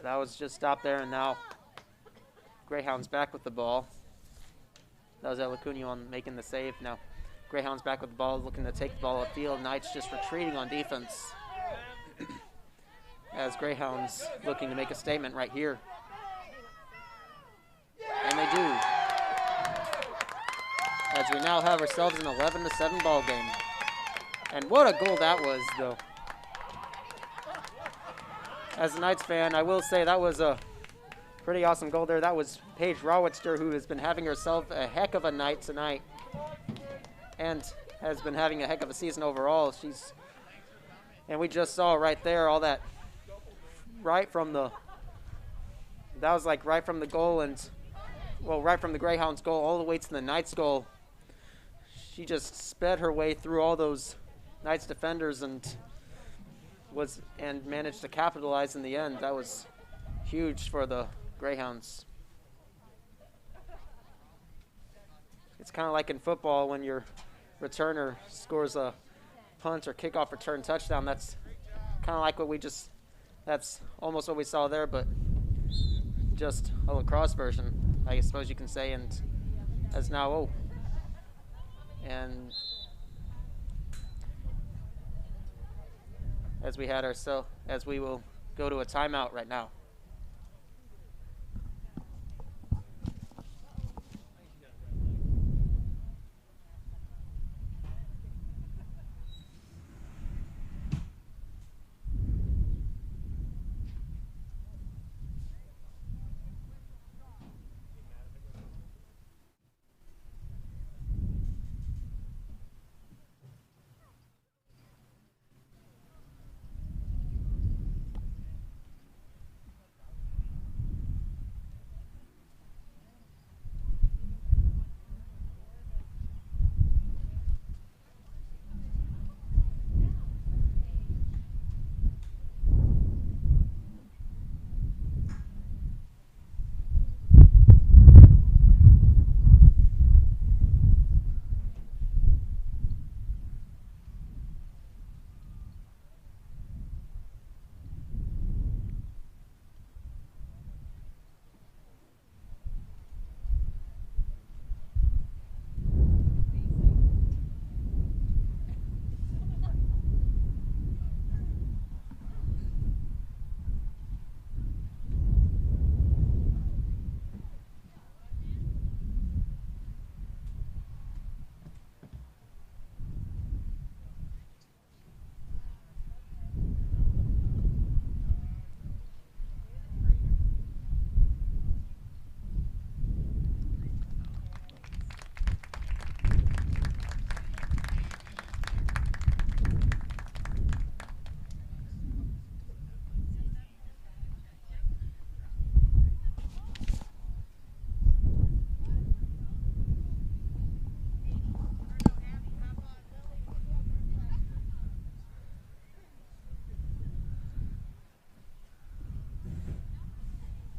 Speaker 1: that was just stopped there, and now Greyhounds back with the ball. That was Elacunio on making the save. Now Greyhounds back with the ball, looking to take the ball upfield. Knights just retreating on defense as Greyhounds looking to make a statement right here. And they do, as we now have ourselves an 11-7 ball game. And what a goal that was, though. As a Knights fan, I will say that was a pretty awesome goal there. That was Paige Rawitster, who has been having herself a heck of a night tonight and has been having a heck of a season overall. And we just saw right there all that right from the goal, and well, right from the Greyhounds goal all the way to the Knights goal. She just sped her way through all those Knights defenders and managed to capitalize in the end. That was huge for the Greyhounds. It's kind of like in football when your returner scores a punt or kickoff return touchdown. That's kind of like that's almost what we saw there, but just a lacrosse version, I suppose you can say. And as now, and as we will go to a timeout right now.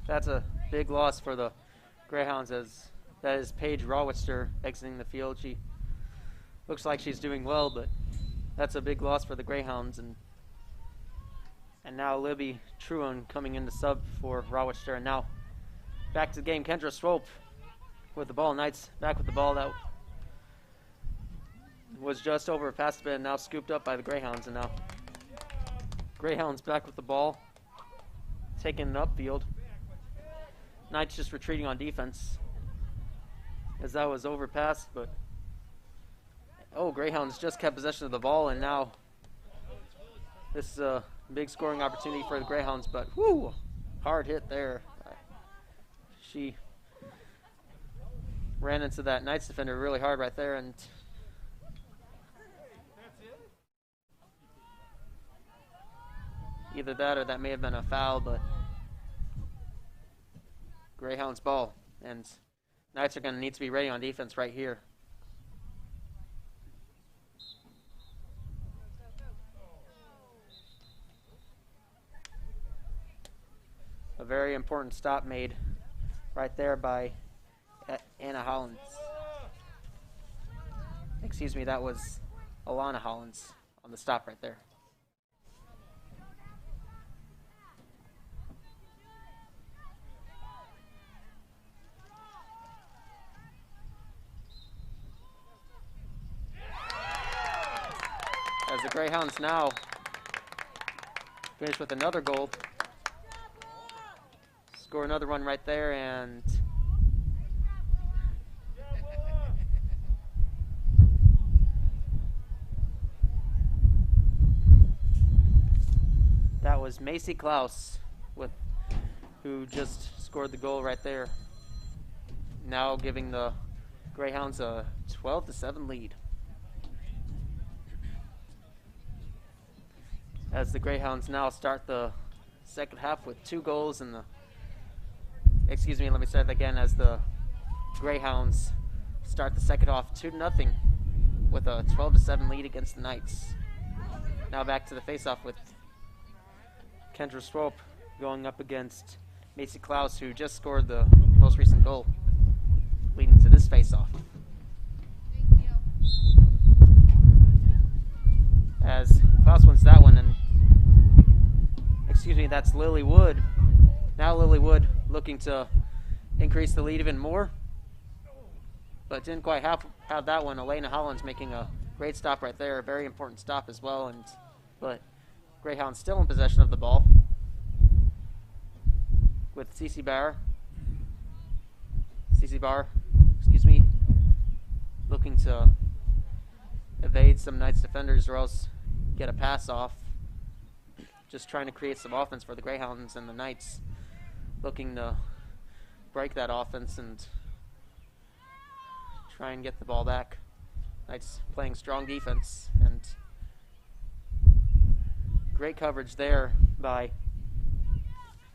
Speaker 1: That's a big loss for the Greyhounds, as that is Paige Rawitzer exiting the field. She looks like she's doing well, but that's a big loss for the Greyhounds. And now Libby Truon coming in to sub for Rawitzer. And now back to the game. Kendra Swope with the ball. Knights back with the ball. That was just over past a bit and now scooped up by the Greyhounds. And now Greyhounds back with the ball, taking it upfield. Knights just retreating on defense as that was overpassed, but Greyhounds just kept possession of the ball, and now this is a big scoring opportunity for the Greyhounds, but whoo, hard hit there. She ran into that Knights defender really hard right there, and either that or that may have been a foul, but Greyhounds ball, and Knights are going to need to be ready on defense right here. A very important stop made right there by Anna Hollins. Excuse me, that was Alana Hollins on the stop right there. As the Greyhounds now finish with another goal. Score another one right there, and that was Macy Klaus who just scored the goal right there. Now giving the Greyhounds a 12-7 lead. As the Greyhounds now start the second half with 2 goals in the excuse me, let me start that again. As the Greyhounds start the second half 2-0 with a 12-7 lead against the Knights. Now back to the face-off with Kendra Swope going up against Macy Klaus, who just scored the most recent goal, leading to this face-off. As Klaus wins that one, and excuse me, that's Lily Wood. Now Lily Wood looking to increase the lead even more, but didn't quite have that one. Elena Hollins making a great stop right there, a very important stop as well. But Greyhounds still in possession of the ball with Cece Barr, excuse me, looking to evade some Knights defenders or else get a pass off. Just trying to create some offense for the Greyhounds, and the Knights looking to break that offense and try and get the ball back. Knights playing strong defense, and great coverage there by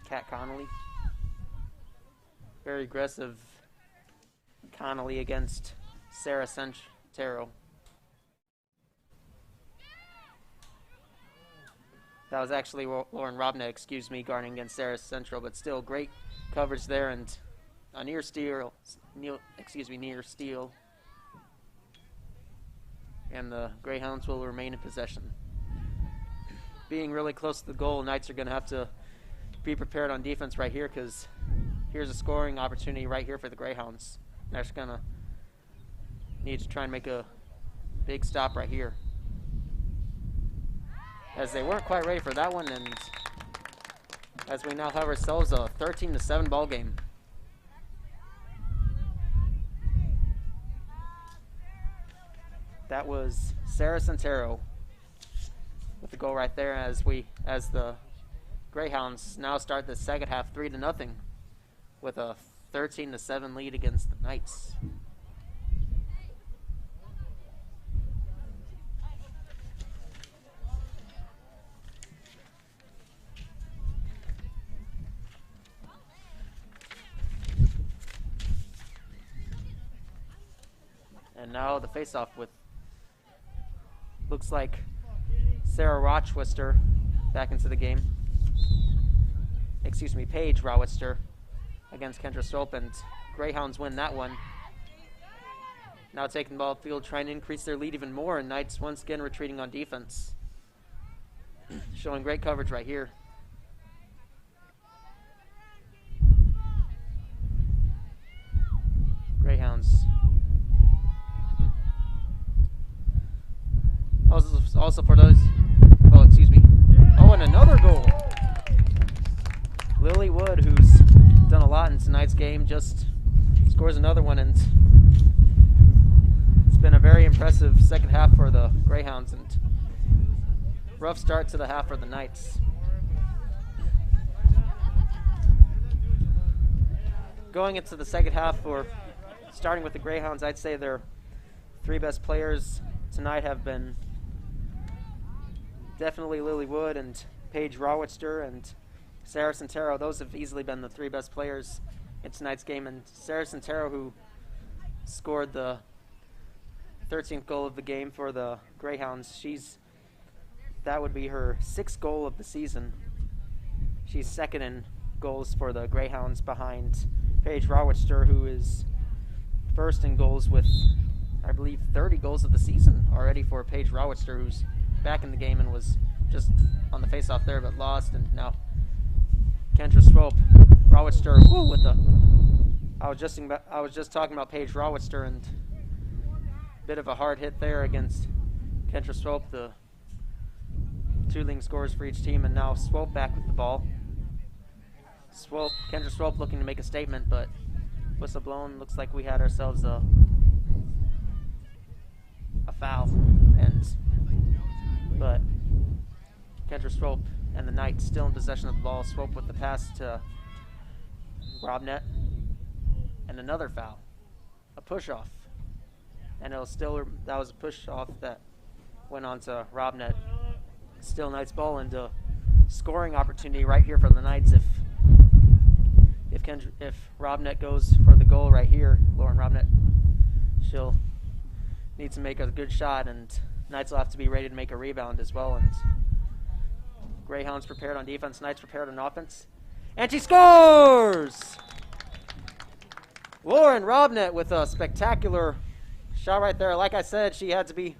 Speaker 1: Kat Connolly. Very aggressive Connolly against Sarah Centero. That was actually Lauren Robna, excuse me, guarding against Sarah Central, but still great coverage there, and a near steal. And the Greyhounds will remain in possession. Being really close to the goal, Knights are going to have to be prepared on defense right here, because here's a scoring opportunity right here for the Greyhounds. They're just going to need to try and make a big stop right here, as they weren't quite ready for that one, and as we now have ourselves a 13-7 ball game. That was Sarah Centero with the goal right there, as the Greyhounds now start the second half 3-0 with a 13-7 lead against the Knights. And now the face-off with, looks like Sarah Rochester back into the game. Excuse me, Paige Rawitzer against Kendra Swope, and Greyhounds win that one. Now taking the ball upfield, trying to increase their lead even more, and Knights once again retreating on defense. Showing great coverage right here. Greyhounds. Also for those, oh, excuse me. Oh, and another goal. Lily Wood, who's done a lot in tonight's game, just scores another one, and it's been a very impressive second half for the Greyhounds, and rough start to the half for the Knights. Going into the second half, or starting with the Greyhounds, I'd say their three best players tonight have been definitely Lily Wood and Paige Rawitster and Sarah Santero. Those have easily been the three best players in tonight's game. And Sarah Santero, who scored the 13th goal of the game for the Greyhounds, that would be her 6th goal of the season. She's second in goals for the Greyhounds behind Paige Rawitster, who is first in goals with, I believe, 30 goals of the season already for Paige Rawitster, who's back in the game and was just on the face-off there but lost. And now Kendra Swope, Rawitster, with the, I was just talking about Paige Rawitster, and bit of a hard hit there against Kendra Swope, the two leading scorers for each team. And now Swope back with the ball. Kendra Swope looking to make a statement, but whistle blown. Looks like we had ourselves a foul, but Kendra Swope and the Knights still in possession of the ball. Swope with the pass to Robnet, and another foul, a push-off, and that was a push-off that went on to Robnet. Still Knights ball, and a scoring opportunity right here for the Knights if Robnet goes for the goal right here. Lauren Robnet, she'll need to make a good shot, and Knights will have to be ready to make a rebound as well. And Greyhounds prepared on defense, Knights prepared on offense, and she scores! Lauren Robnet with a spectacular shot right there. Like I said, she had to be,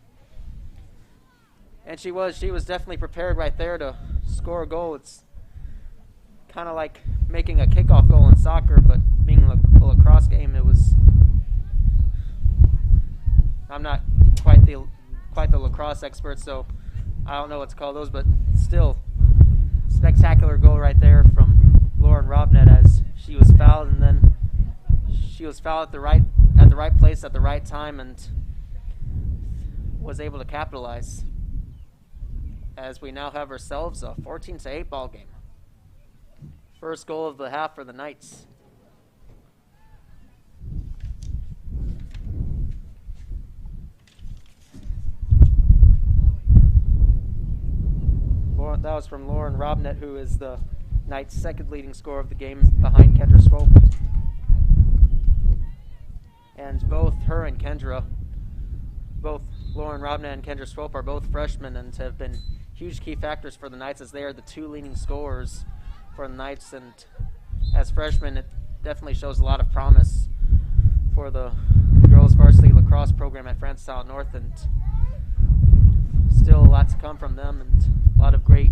Speaker 1: and she was definitely prepared right there to score a goal. It's kind of like making a kickoff goal in soccer, but being a lacrosse game, I'm not quite the lacrosse expert, so I don't know what to call those, but still, spectacular goal right there from Lauren Robnet, as she was fouled, and then she was fouled at the right place at the right time, and was able to capitalize, as we now have ourselves a 14-8 ball game. First goal of the half for the Knights. That was from Lauren Robnet, who is the Knights' second leading scorer of the game behind Kendra Swope. And both her and Kendra, both Lauren Robnet and Kendra Swope, are both freshmen and have been huge key factors for the Knights, as they are the two leading scorers for the Knights. And as freshmen, it definitely shows a lot of promise for the girls varsity lacrosse program at Francistown North, and still a lot to come from them, and a lot of great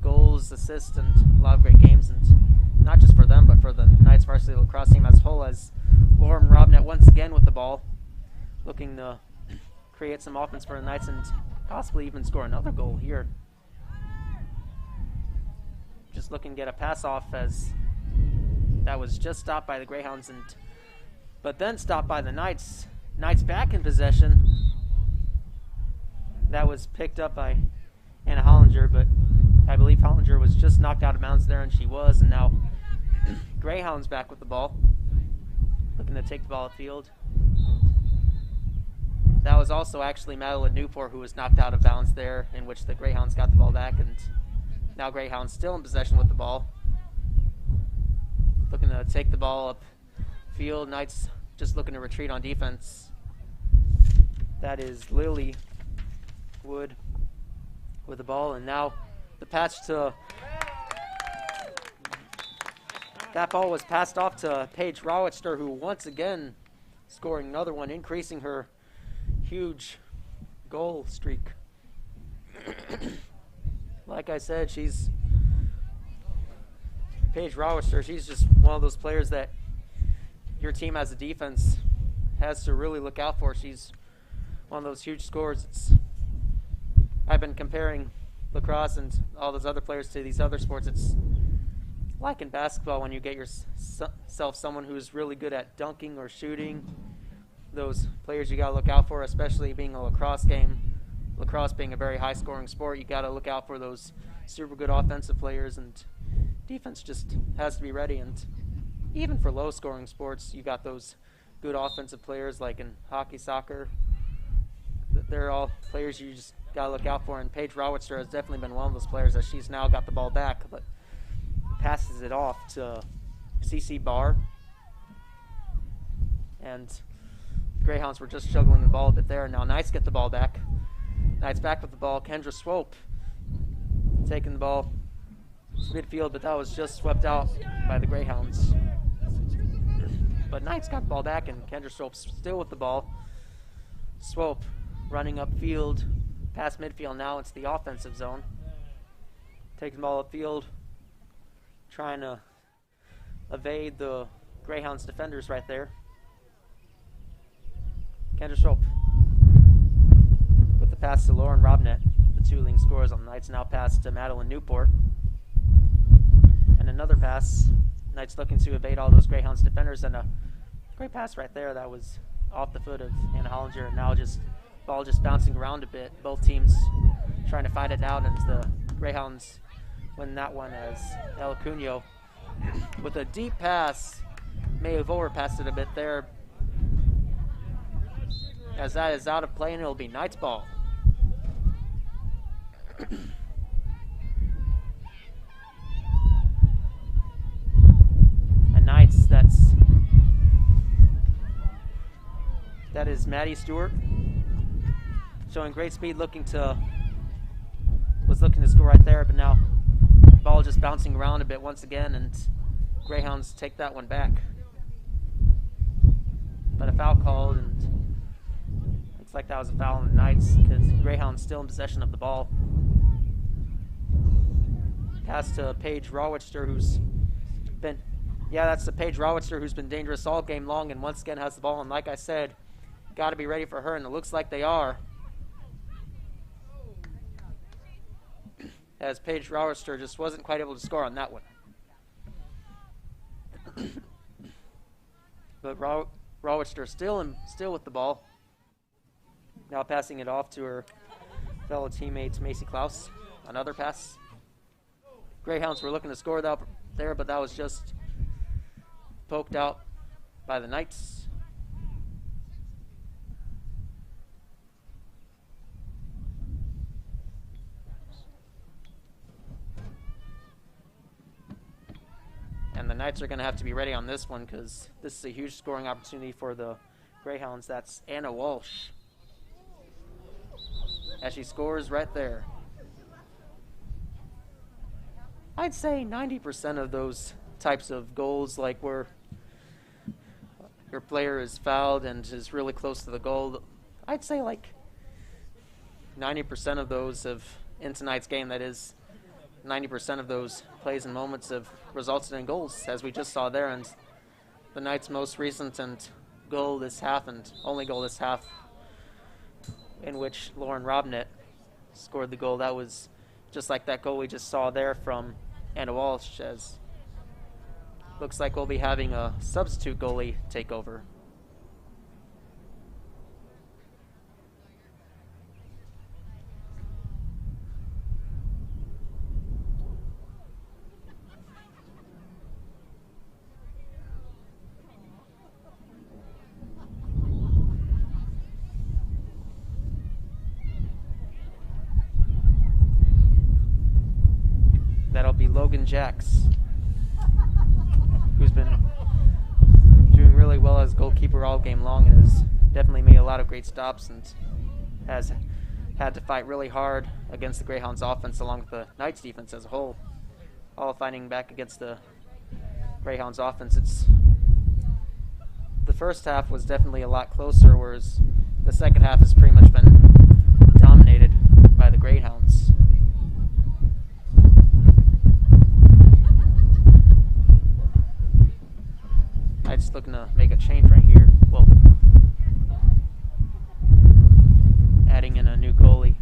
Speaker 1: goals, assists, and a lot of great games, and not just for them, but for the Knights varsity lacrosse team as a whole, as Lauren Robnet once again with the ball, looking to create some offense for the Knights and possibly even score another goal here. Just looking to get a pass off, as that was just stopped by the Greyhounds, but then stopped by the Knights. Knights back in possession. That was picked up by Anna Hollinger, but I believe Hollinger was just knocked out of bounds there, and she was, and now Greyhounds back with the ball, looking to take the ball upfield. That was also actually Madeline Newport who was knocked out of bounds there, in which the Greyhounds got the ball back, and now Greyhounds still in possession with the ball, looking to take the ball upfield. Knights just looking to retreat on defense. That is Lily Wood with the ball, and now the pass to That ball was passed off to Paige Rawitzer, who once again scoring another one, increasing her huge goal streak. Like I said, Paige Rawitzer, she's just one of those players that your team as a defense has to really look out for. She's one of those huge scorers. I've been comparing lacrosse and all those other players to these other sports. It's like in basketball when you get yourself someone who's really good at dunking or shooting. Those players you got to look out for, especially being a lacrosse game. Lacrosse being a very high-scoring sport, you got to look out for those super good offensive players, and defense just has to be ready. And even for low-scoring sports, you got those good offensive players like in hockey, soccer. They're all players you just got to look out for, and Paige Rawitzer has definitely been one of those players as she's now got the ball back, but passes it off to CC Barr. And the Greyhounds were just juggling the ball a bit there. Now Knights get the ball back. Knights back with the ball. Kendra Swope taking the ball midfield, but that was just swept out by the Greyhounds. But Knights got the ball back, and Kendra Swope still with the ball. Swope running upfield, past midfield. Now it's the offensive zone. Taking the ball upfield, trying to evade the Greyhounds defenders right there. Kendra Swope with the pass to Lauren Robnett. The two leading scorers on the Knights. Now pass to Madeline Newport. And another pass. Knights looking to evade all those Greyhounds defenders. And a great pass right there. That was off the foot of Hannah Hollinger. And now ball just bouncing around a bit. Both teams trying to fight it out. And the Greyhounds win that one as El Cunyo with a deep pass. May have overpassed it a bit there, as that is out of play, and it'll be Knights ball. And Knights, that is Maddie Stewart, showing great speed, was looking to score right there, but now ball just bouncing around a bit once again, and Greyhounds take that one back. But a foul called, and looks like that was a foul on the Knights because Greyhounds still in possession of the ball. Pass to Paige Rawitzer, that's the Paige Rawitzer who's been dangerous all game long, and once again has the ball. And like I said, got to be ready for her, and it looks like they are, as Paige Rawitzer just wasn't quite able to score on that one. But Rawitzer still with the ball. Now passing it off to her fellow teammate Macy Klaus. Another pass. Greyhounds were looking to score that there, but that was just poked out by the Knights. And the Knights are going to have to be ready on this one because this is a huge scoring opportunity for the Greyhounds. That's Anna Walsh, as she scores right there. I'd say 90% of those types of goals, like where your player is fouled and is really close to the goal, I'd say like 90% of those in tonight's game, that is, 90% of those plays and moments have resulted in goals, as we just saw there. And the Knights' most recent goal this half, and only goal this half, in which Lauren Robnett scored the goal, that was just like that goal we just saw there from Anna Walsh, as looks like we'll be having a substitute goalie take over. That'll be Logan Jacks, who's been doing really well as goalkeeper all game long and has definitely made a lot of great stops and has had to fight really hard against the Greyhounds offense along with the Knights defense as a whole, all fighting back against the Greyhounds offense. The first half was definitely a lot closer, whereas the second half has pretty much been dominated by the Greyhounds. Knights looking to make a change right here. Well, adding in a new goalie.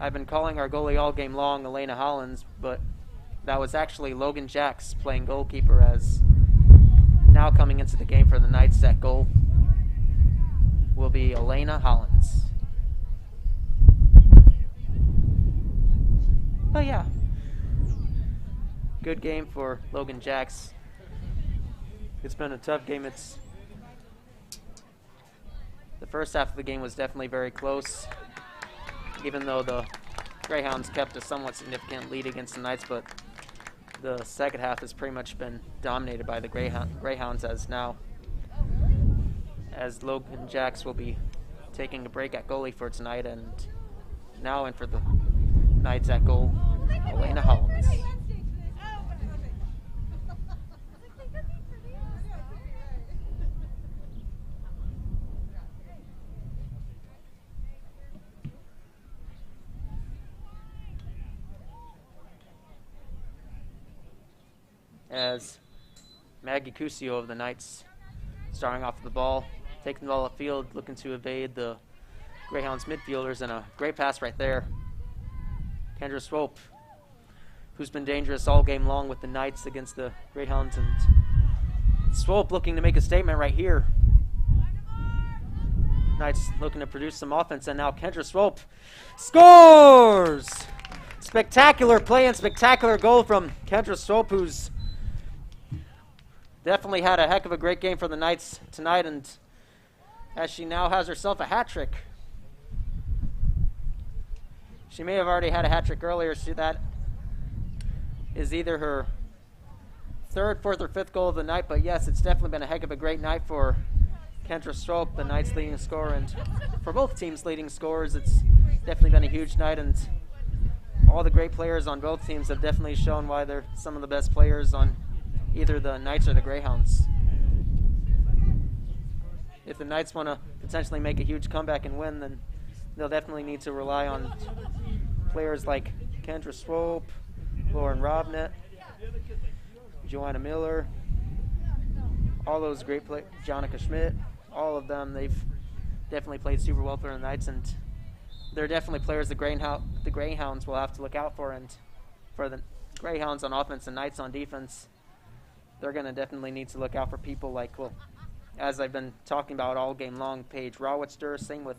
Speaker 1: I've been calling our goalie all game long, Elena Hollins, but that was actually Logan Jacks playing goalkeeper, as now coming into the game for the Knights at goal will be Elena Hollins. But yeah, good game for Logan Jacks. It's been a tough game. The first half of the game was definitely very close, even though the Greyhounds kept a somewhat significant lead against the Knights, but the second half has pretty much been dominated by the Greyhounds, as Logan Jacks will be taking a break at goalie for tonight, and now in for the Knights at goal, Elena Hollins. As Maggie Cusio of the Knights starting off the ball, taking the ball upfield, looking to evade the Greyhounds midfielders, and a great pass right there. Kendra Swope, who's been dangerous all game long with the Knights against the Greyhounds, and Swope looking to make a statement right here. Knights looking to produce some offense, and now Kendra Swope scores! Spectacular play and spectacular goal from Kendra Swope, who's definitely had a heck of a great game for the Knights tonight, and as she now has herself a hat trick. She may have already had a hat trick earlier. That is either her third, fourth, or fifth goal of the night, but yes, it's definitely been a heck of a great night for Kendra Swope, the Knights' leading scorer, and for both teams' leading scorers, it's definitely been a huge night, and all the great players on both teams have definitely shown why they're some of the best players on either the Knights or the Greyhounds. If the Knights want to potentially make a huge comeback and win, then they'll definitely need to rely on players like Kendra Swope, Lauren Robnett, Joanna Miller, all those great players, Jonica Schmidt, all of them. They've definitely played super well for the Knights, and they're definitely players the Greyhounds will have to look out for. And for the Greyhounds on offense and Knights on defense, they're going to definitely need to look out for people like, well, as I've been talking about all game long, Paige Rawitster. Same with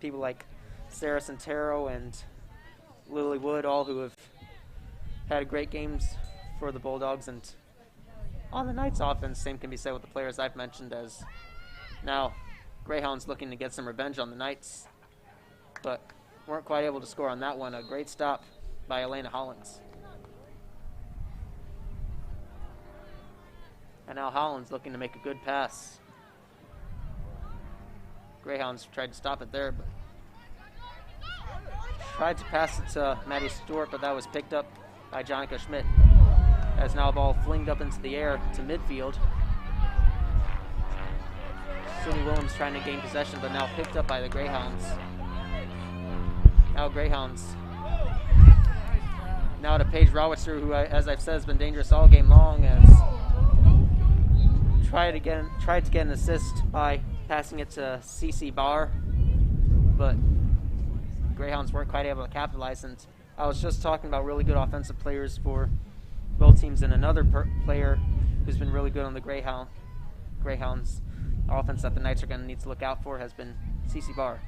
Speaker 1: people like Sarah Santero and Lily Wood, all who have had great games for the Bulldogs. And on the Knights offense, same can be said with the players I've mentioned, as now Greyhounds looking to get some revenge on the Knights, but weren't quite able to score on that one. A great stop by Elena Hollins. And now Hollins looking to make a good pass. Greyhounds tried to stop it there, but tried to pass it to Maddie Stewart, but that was picked up by Jonica Schmidt. As now ball flinged up into the air to midfield. Sydney Williams trying to gain possession, but now picked up by the Greyhounds. Now Greyhounds. Now to Paige Rawitzer, who, as I've said, has been dangerous all game long, as tried to get an assist by passing it to CC Barr, but Greyhounds weren't quite able to capitalize. And I was just talking about really good offensive players for both teams, and another player who's been really good on the Greyhounds offense that the Knights are going to need to look out for has been CC Barr.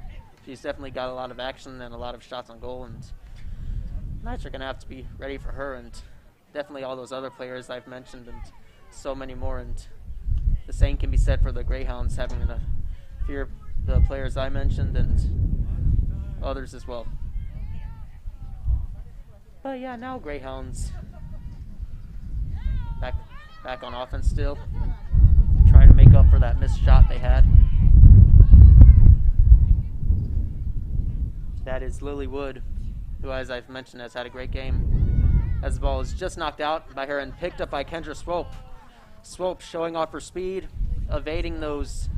Speaker 1: She's definitely got a lot of action and a lot of shots on goal, and Knights are going to have to be ready for her, and definitely all those other players I've mentioned, and so many more. And the same can be said for the Greyhounds, having to fear the players I mentioned and others as well. But yeah, now Greyhounds back on offense still, trying to make up for that missed shot they had. That is Lily Wood, who, as I've mentioned, has had a great game. As the ball is just knocked out by her and picked up by Kendra Swope. Swope showing off her speed, evading those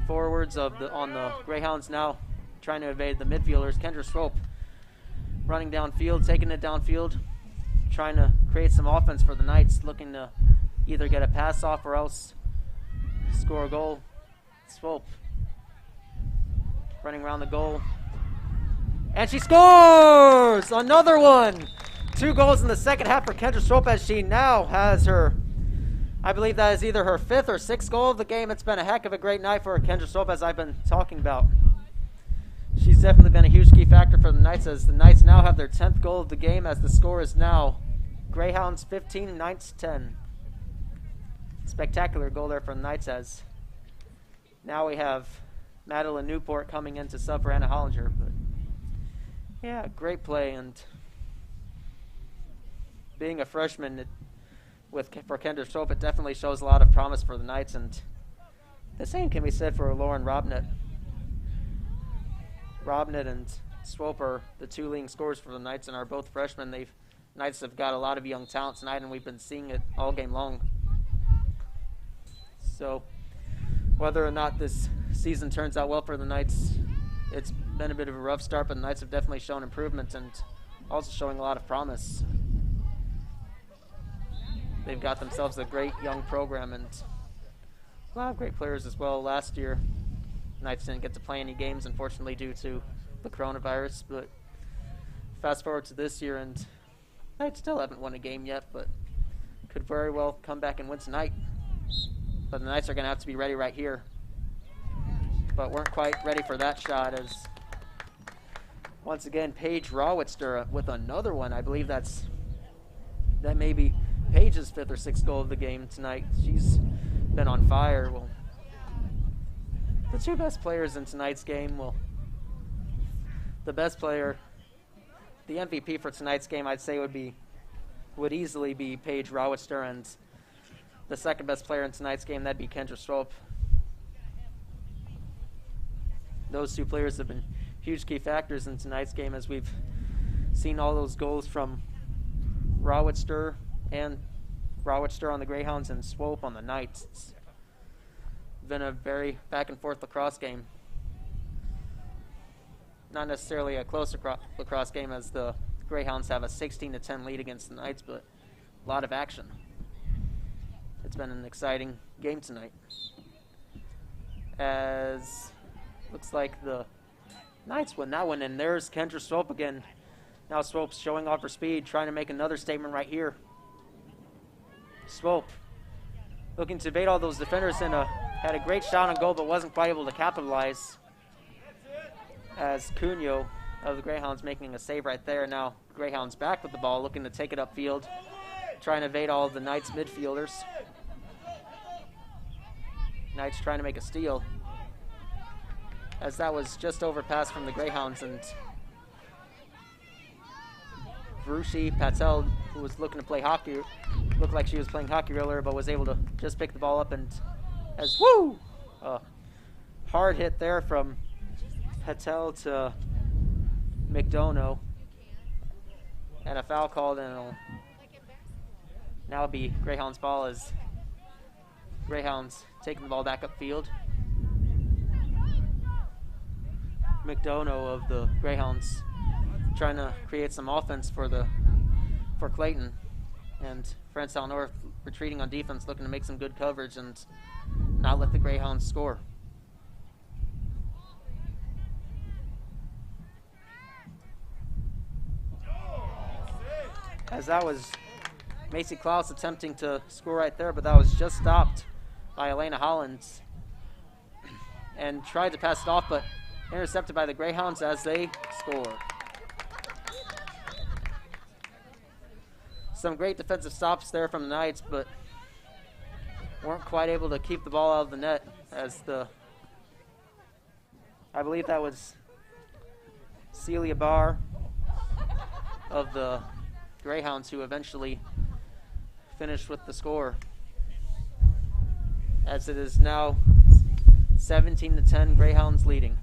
Speaker 1: forwards on the Greyhounds now, trying to evade the midfielders. Kendra Swope running downfield, taking it downfield, trying to create some offense for the Knights, looking to either get a pass off or else score a goal. Swope running around the goal. And she scores! Another one! 2 goals in the second half for Kendra Swope, as she now has her, I believe that is either her 5th or 6th goal of the game. It's been a heck of a great night for Kendra Swope, as I've been talking about. She's definitely been a huge key factor for the Knights, as the Knights now have their 10th goal of the game, as the score is now Greyhounds 15, Knights 10. Spectacular goal there for the Knights, as now we have Madeline Newport coming in to sub for Anna Hollinger. But yeah, great play, and being a freshman for Kendra Swope, it definitely shows a lot of promise for the Knights, and the same can be said for Lauren Robnett. Robnett and Swope are the 2 leading scorers for the Knights and are both freshmen. Knights have got a lot of young talent tonight, and we've been seeing it all game long. So whether or not this season turns out well for the Knights, it's been a bit of a rough start, but the Knights have definitely shown improvement and also showing a lot of promise. They've got themselves a great young program and a lot of great players as well. Last year, Knights didn't get to play any games, unfortunately, due to the coronavirus, but fast forward to this year, and Knights still haven't won a game yet, but could very well come back and win tonight. But the Knights are going to have to be ready right here. But weren't quite ready for that shot, as once again Paige Rawitster with another one. I believe that may be Paige's 5th or 6th goal of the game tonight. She's been on fire. Well, the 2 best players in tonight's game, well, the best player, the MVP for tonight's game, I'd say would easily be Paige Rawitster, and the 2nd best player in tonight's game, that'd be Kendra Swope. Those 2 players have been huge key factors in tonight's game, as we've seen all those goals from Rawitster on the Greyhounds and Swope on the Knights. It's been a very back and forth lacrosse game. Not necessarily a close lacrosse game, as the Greyhounds have a 16-10 lead against the Knights, but a lot of action. It's been an exciting game tonight, as looks like the Knights win that one, and there's Kendra Swope again. Now Swope's showing off her speed, trying to make another statement right here. Swope looking to evade all those defenders, and had a great shot on goal, but wasn't quite able to capitalize, as Cunyo of the Greyhounds making a save right there. Now Greyhounds back with the ball, looking to take it upfield, trying to evade all of the Knights midfielders. Knights trying to make a steal, as that was just overpassed from the Greyhounds, and Vrushi Patel, who was looking to play hockey, looked like she was playing hockey earlier, but was able to just pick the ball up, and as hard hit there from Patel to McDonough, and a foul called, and it'll now be Greyhounds ball, as Greyhounds taking the ball back upfield. McDonough of the Greyhounds trying to create some offense for Clayton, and Francel North retreating on defense, looking to make some good coverage and not let the Greyhounds score. As that was Macy Klaus attempting to score right there, but that was just stopped by Elena Hollins, and tried to pass it off, but intercepted by the Greyhounds as they score. Some great defensive stops there from the Knights, but weren't quite able to keep the ball out of the net, as I believe that was Celia Barr of the Greyhounds who eventually finished with the score, as it is now 17-10, Greyhounds leading.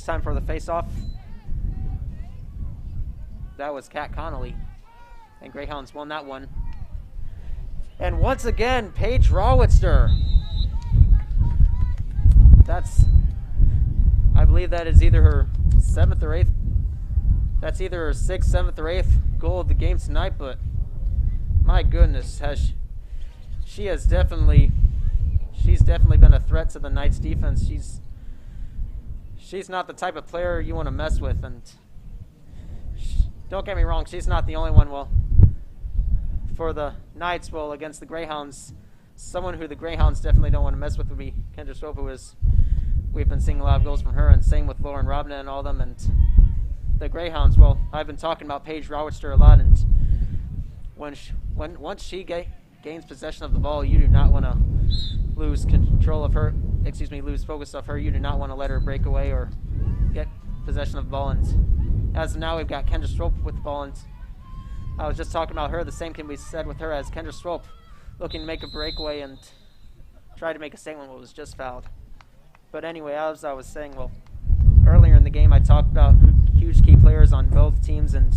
Speaker 1: time for the face-off. That was Kat Connolly. And Greyhounds won that one. And once again, Paige Rawitzer. I believe that is either her 7th or 8th. That's either her 6th, 7th, or 8th goal of the game tonight, but my goodness, she's definitely been a threat to the Knights defense. She's not the type of player you want to mess with, and don't get me wrong, she's not the only one. Well, for the Knights, well, against the Greyhounds, someone who the Greyhounds definitely don't want to mess with would be Kendra Swope, we've been seeing a lot of goals from her, and same with Lauren Robna and all them. And the Greyhounds, well, I've been talking about Paige Rawitzer a lot, and once she gains possession of the ball, you do not want to lose control of her, lose focus of her. You do not want to let her break away or get possession of the ball. And as of now, we've got Kendra Swope with the ball, and I was just talking about her. The same can be said with her, as Kendra Swope looking to make a breakaway and try to make a statement when it was just fouled. But anyway, as I was saying, well, earlier in the game I talked about huge key players on both teams, and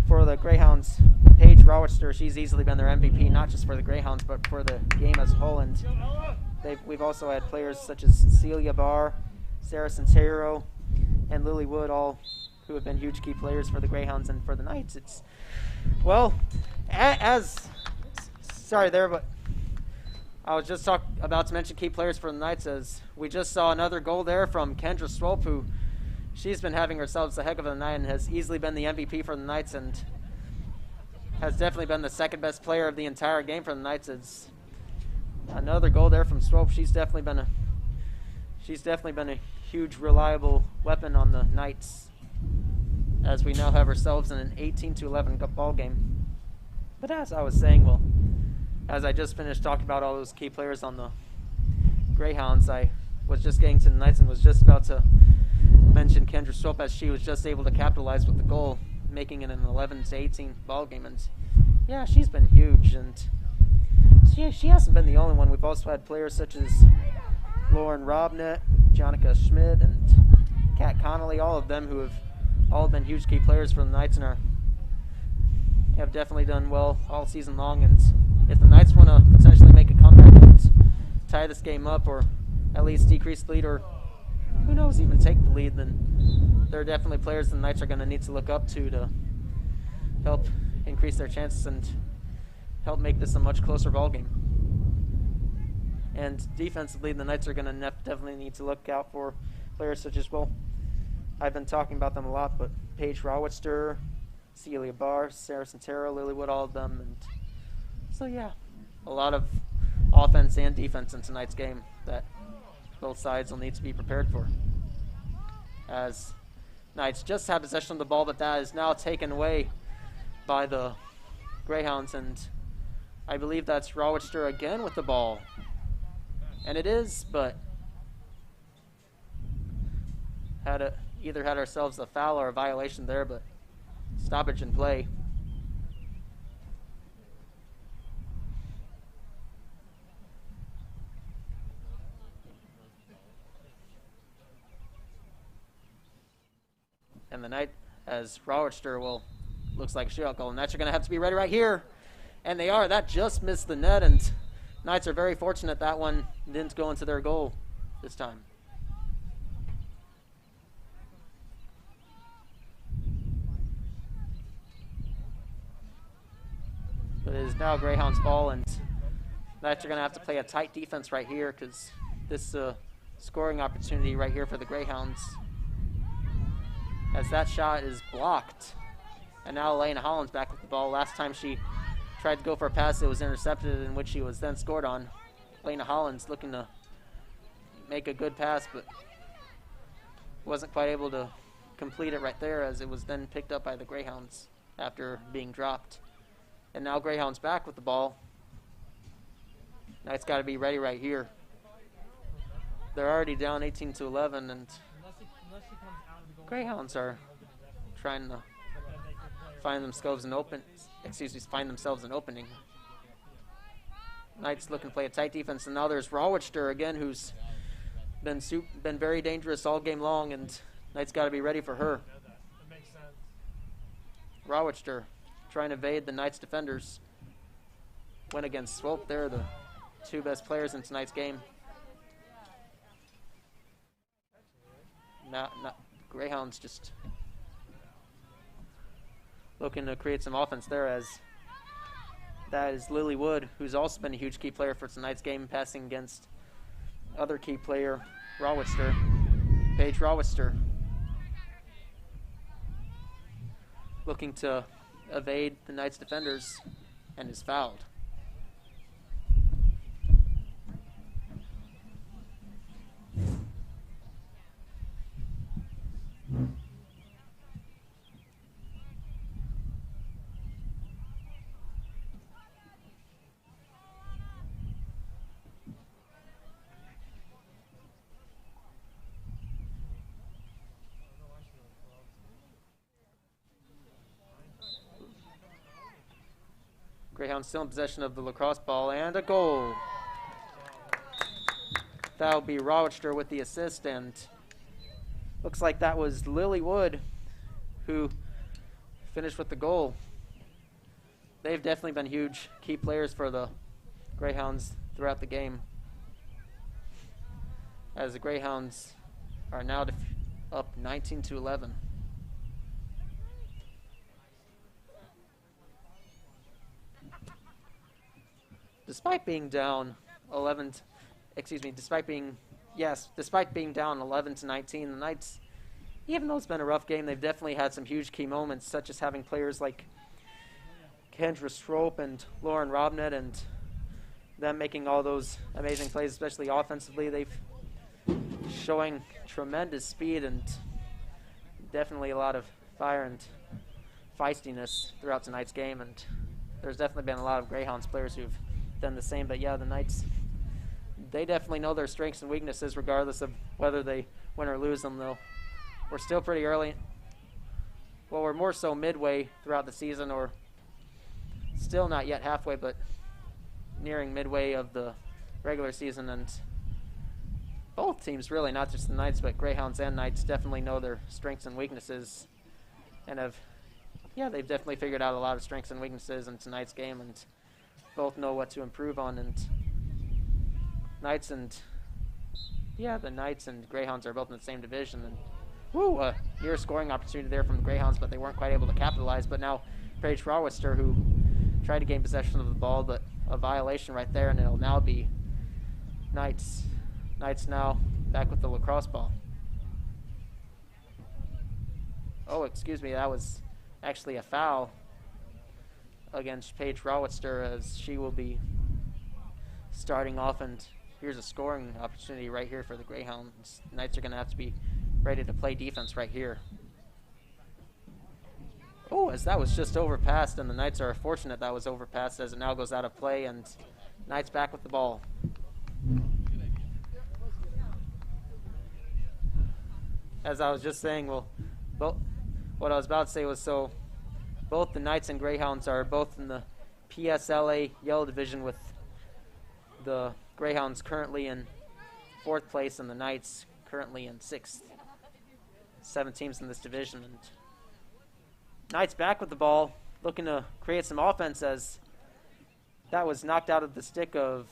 Speaker 1: for the Greyhounds, Paige Rawitzer, she's easily been their MVP, not just for the Greyhounds, but for the game as a whole. And we've also had players such as Celia Barr, Sarah Centero, and Lily Wood, all who have been huge key players for the Greyhounds and for the Knights. It's, well, sorry there, but I was just about to mention key players for the Knights, as we just saw another goal there from Kendra Swope, who she's been having herself a heck of a night and has easily been the MVP for the Knights, and has definitely been the second best player of the entire game for the Knights. It's another goal there from Swope. She's definitely been a huge, reliable weapon on the Knights, as we now have ourselves in an 18-11 ball game. But as I was saying, well, as I just finished talking about all those key players on the Greyhounds, I was just getting to the Knights and was just about to mention Kendra Swope, as she was just able to capitalize with the goal, making it an 11-18 ball game. And yeah, she's been huge, and she hasn't been the only one. We've also had players such as Lauren Robnett, Jonica Schmidt, and Kat Connolly, all of them who have all been huge key players for the Knights and have definitely done well all season long. And if the Knights want to potentially make a comeback and tie this game up, or at least decrease the lead, or who knows, even take the lead, then there are definitely players the Knights are going to need to look up to help increase their chances and help make this a much closer ball game. And defensively, the Knights are going to definitely need to look out for players such as, well, I've been talking about them a lot, but Paige Rawitzer, Celia Barr, Sarah Centero, Lily Wood, all of them. And so yeah, a lot of offense and defense in tonight's game that both sides will need to be prepared for. As Knights just have possession of the ball, but that is now taken away by the Greyhounds, and I believe that's Rawitzer again with the ball. And it is, but either had ourselves a foul or a violation there, but stoppage in play. And the Knight, as Rawitzer, well, looks like a shootout goal, and Knights are going to have to be ready right here. And they are. That just missed the net, and Knights are very fortunate that one didn't go into their goal this time. But it is now Greyhounds' ball, and Knights are going to have to play a tight defense right here, because this is a scoring opportunity right here for the Greyhounds, as that shot is blocked. And now Elena Holland's back with the ball. Last time she tried to go for a pass, it was intercepted, in which she was then scored on. Elena Holland's looking to make a good pass, but wasn't quite able to complete it right there, as it was then picked up by the Greyhounds after being dropped. And now Greyhounds back with the ball. Knights got to be ready right here. They're already down 18-11, and Greyhounds are trying to find themselves an opening. Knights looking to play a tight defense, and now there's Rawitzer again, who's been very dangerous all game long, and Knights got to be ready for her.
Speaker 2: That makes sense.
Speaker 1: Rawitzer trying to evade the Knights defenders. Went against Swope. They're the two best players in tonight's game. Now, Greyhounds just looking to create some offense there, as that is Lily Wood, who's also been a huge key player for tonight's game, passing against other key player, Rawitzer, Paige Rawitzer. Looking to evade the Knights defenders and is fouled. Greyhounds still in possession of the lacrosse ball, and a goal. That'll be Rawitzer with the assist, and looks like that was Lily Wood who finished with the goal. They've definitely been huge key players for the Greyhounds throughout the game, as the Greyhounds are now up 19-11. Despite being down 11, despite being down 11-19, the Knights, even though it's been a rough game, they've definitely had some huge key moments, such as having players like Kendra Strope and Lauren Robnett, and them making all those amazing plays, especially offensively. They've showing tremendous speed and definitely a lot of fire and feistiness throughout tonight's game, and there's definitely been a lot of Greyhounds players who've done the same. But yeah, the Knights, they definitely know their strengths and weaknesses regardless of whether they win or lose them, though. We're still pretty early. Well, we're more so midway throughout the season, or still not yet halfway, but nearing midway of the regular season, and both teams really, not just the Knights, but Greyhounds and Knights, definitely know their strengths and weaknesses, and they've definitely figured out a lot of strengths and weaknesses in tonight's game, and both know what to improve on. And the Knights and Greyhounds are both in the same division, and near scoring opportunity there from the Greyhounds, but they weren't quite able to capitalize. But now Paige Rawitzer, who tried to gain possession of the ball, but a violation right there, and it'll now be Knights now back with the lacrosse ball. Oh, excuse me, that was actually a foul against Paige Rawitzer, as she will be starting off, and here's a scoring opportunity right here for the Greyhounds. Knights are going to have to be ready to play defense right here. Oh, as that was just overpassed, and the Knights are fortunate that was overpassed, as it now goes out of play, and Knights back with the ball. As I was just saying, what I was about to say was, so both the Knights and Greyhounds are both in the PSLA Yellow Division, with the Greyhounds currently in 4th place and the Knights currently in 6th. 7 teams in this division, and Knights back with the ball, looking to create some offense, as that was knocked out of the stick of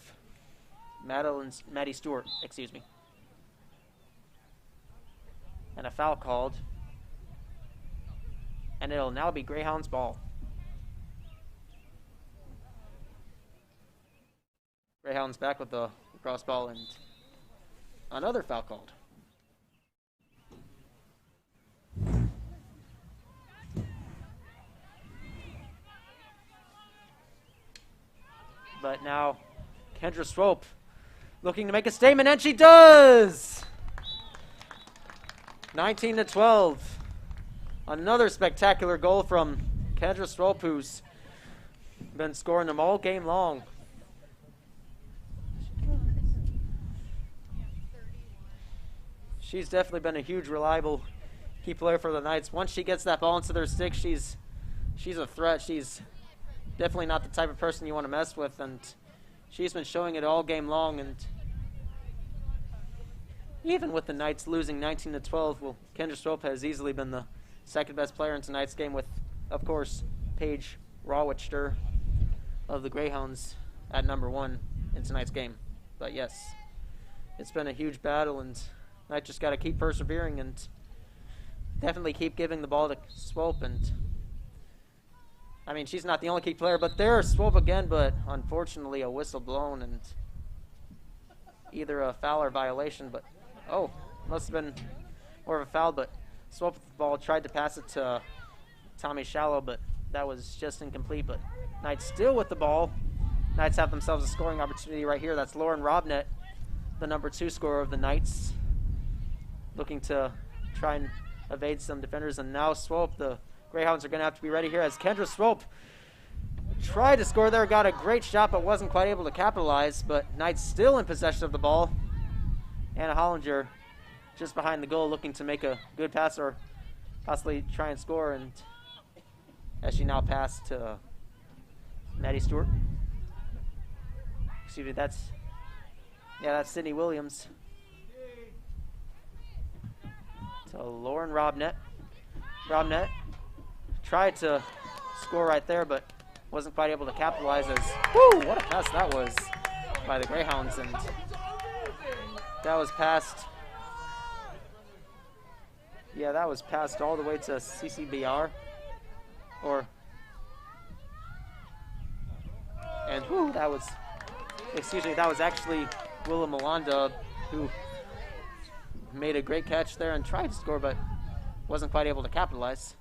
Speaker 1: Maddie Stewart, and a foul called, and it'll now be Greyhounds ball. Greyhounds back with the cross ball, and another foul called. But now Kendra Swope looking to make a statement, and she does! 19-12. Another spectacular goal from Kendra Swope, who's been scoring them all game long. She's definitely been a huge, reliable key player for the Knights. Once she gets that ball into their stick, she's a threat. She's definitely not the type of person you want to mess with, and she's been showing it all game long. And even with the Knights losing 19-12, well, Kendra Swope has easily been the second best player in tonight's game with, of course, Paige Rawitster of the Greyhounds at #1 in tonight's game. But yes, it's been a huge battle, and Knights just got to keep persevering and definitely keep giving the ball to Swope. And I mean, she's not the only key player, but there's Swope again, but unfortunately a whistle blown and either a foul or violation, but oh, must have been more of a foul, but Swope with the ball tried to pass it to Tommy Shallow, but that was just incomplete. But Knights still with the ball. Knights have themselves a scoring opportunity right here. That's Lauren Robnett, the #2 scorer of the Knights, looking to try and evade some defenders. And now Swope, the Greyhounds are going to have to be ready here as Kendra Swope tried to score there, got a great shot, but wasn't quite able to capitalize. But Knights still in possession of the ball. Anna Hollinger just behind the goal looking to make a good pass or possibly try and score, and as she now passed to Maddie Stewart. Excuse me, that's Sydney Williams. To Lauren Robnett. Robnett tried to score right there, but wasn't quite able to capitalize as, whoo, what a pass that was by the Greyhounds. And that was passed, that was passed all the way to CCBR. And whoo, that was actually Willa Malanda, who made a great catch there and tried to score, but wasn't quite able to capitalize.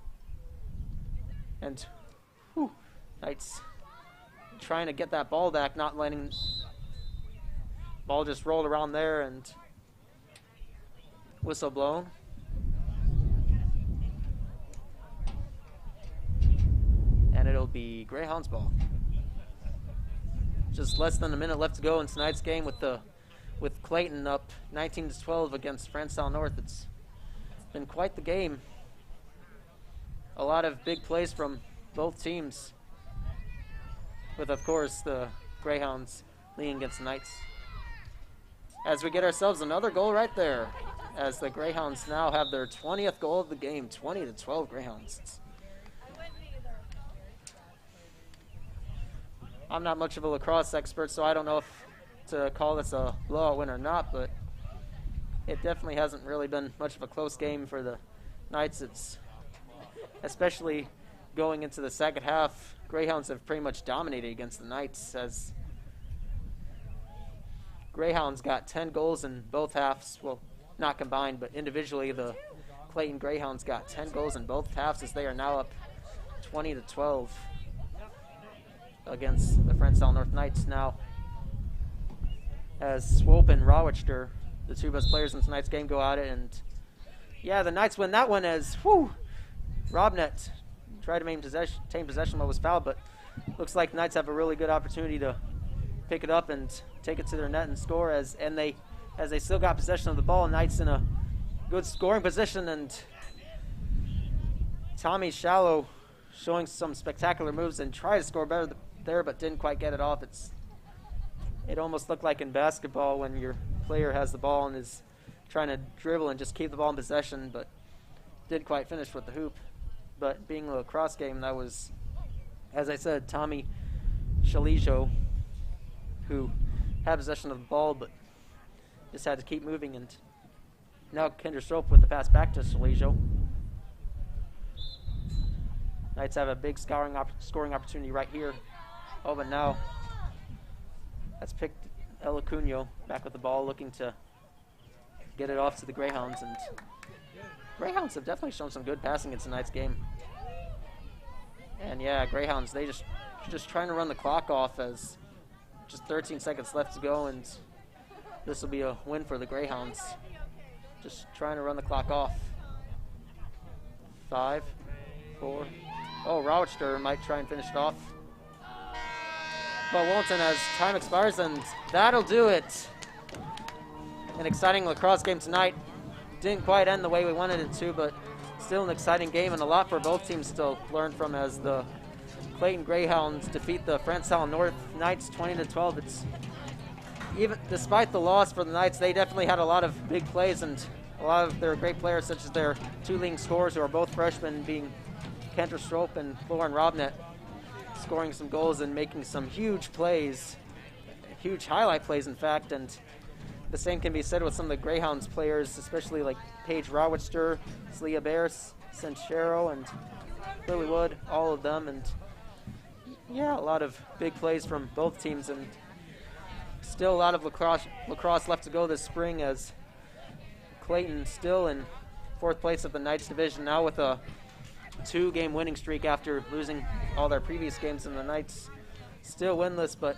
Speaker 1: And whew, Knights trying to get that ball back, not letting ball just rolled around there, and whistle blown. And it'll be Greyhounds ball. Just less than a minute left to go in tonight's game with Clayton up 19-12 against Francetown North. It's been quite the game. A lot of big plays from both teams, with, of course, the Greyhounds leading against the Knights. As we get ourselves another goal right there, as the Greyhounds now have their 20th goal of the game, 20-12 Greyhounds. I'm not much of a lacrosse expert, so I don't know if to call this a blowout win or not, but it definitely hasn't really been much of a close game for the Knights. It's especially going into the second half, Greyhounds have pretty much dominated against the Knights, as Greyhounds got 10 goals in both halves. Well, not combined, but individually the Clayton Greyhounds got 10 goals in both halves, as they are now up 20-12 against the Francetown North Knights. Now, as Swope and Rawitster, the two best players in tonight's game, go at it, and the Knights win that one as Robnett tried to maintain possession but was fouled, but looks like the Knights have a really good opportunity to pick it up and take it to their net and score, as they still got possession of the ball. Knights in a good scoring position, and Tommy Shallow showing some spectacular moves and tried to score better there, but didn't quite get it off. It almost looked like in basketball when your player has the ball and is trying to dribble and just keep the ball in possession, but didn't quite finish with the hoop. But being a lacrosse game, that was, as I said, Tommy Shalijo, who had possession of the ball but just had to keep moving. And now Kendra Swope with the pass back to Shalijo. Knights have a big scoring opportunity right here. Oh, but now that's picked Ella Cunho back with the ball, looking to get it off to the Greyhounds. And Greyhounds have definitely shown some good passing in tonight's game. And Greyhounds, they just trying to run the clock off, as just 13 seconds left to go, and this will be a win for the Greyhounds. Just trying to run the clock off. 5, 4. Oh, Rawitster might try and finish it off, but won't, and as time expires, and that'll do it. An exciting lacrosse game tonight. Didn't quite end the way we wanted it to, but still an exciting game, and a lot for both teams to learn from, as the Clayton Greyhounds defeat the Francetown North Knights 20-12. It's even despite the loss for the Knights, they definitely had a lot of big plays and a lot of their great players, such as their two leading scorers, who are both freshmen, being Cantor Strope and Lauren Robnett, scoring some goals and making some huge plays, huge highlight plays, in fact. And the same can be said with some of the Greyhounds players, especially like Paige Rawitster, Slia Bears, Sanchero, and Lily Wood, all of them. And yeah, a lot of big plays from both teams, and still a lot of lacrosse left to go this spring, as Clayton still in 4th place of the Knights division, now with a 2-game winning streak after losing all their previous games, and the Knights still winless, but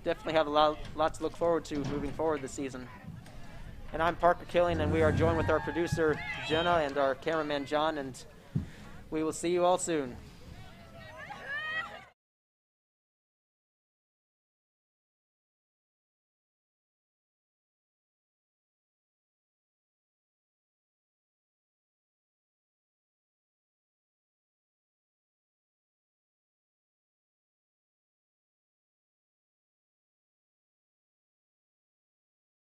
Speaker 1: definitely have a lot to look forward to moving forward this season. And I'm Parker Killing, and we are joined with our producer Jenna and our cameraman John, and we will see you all soon.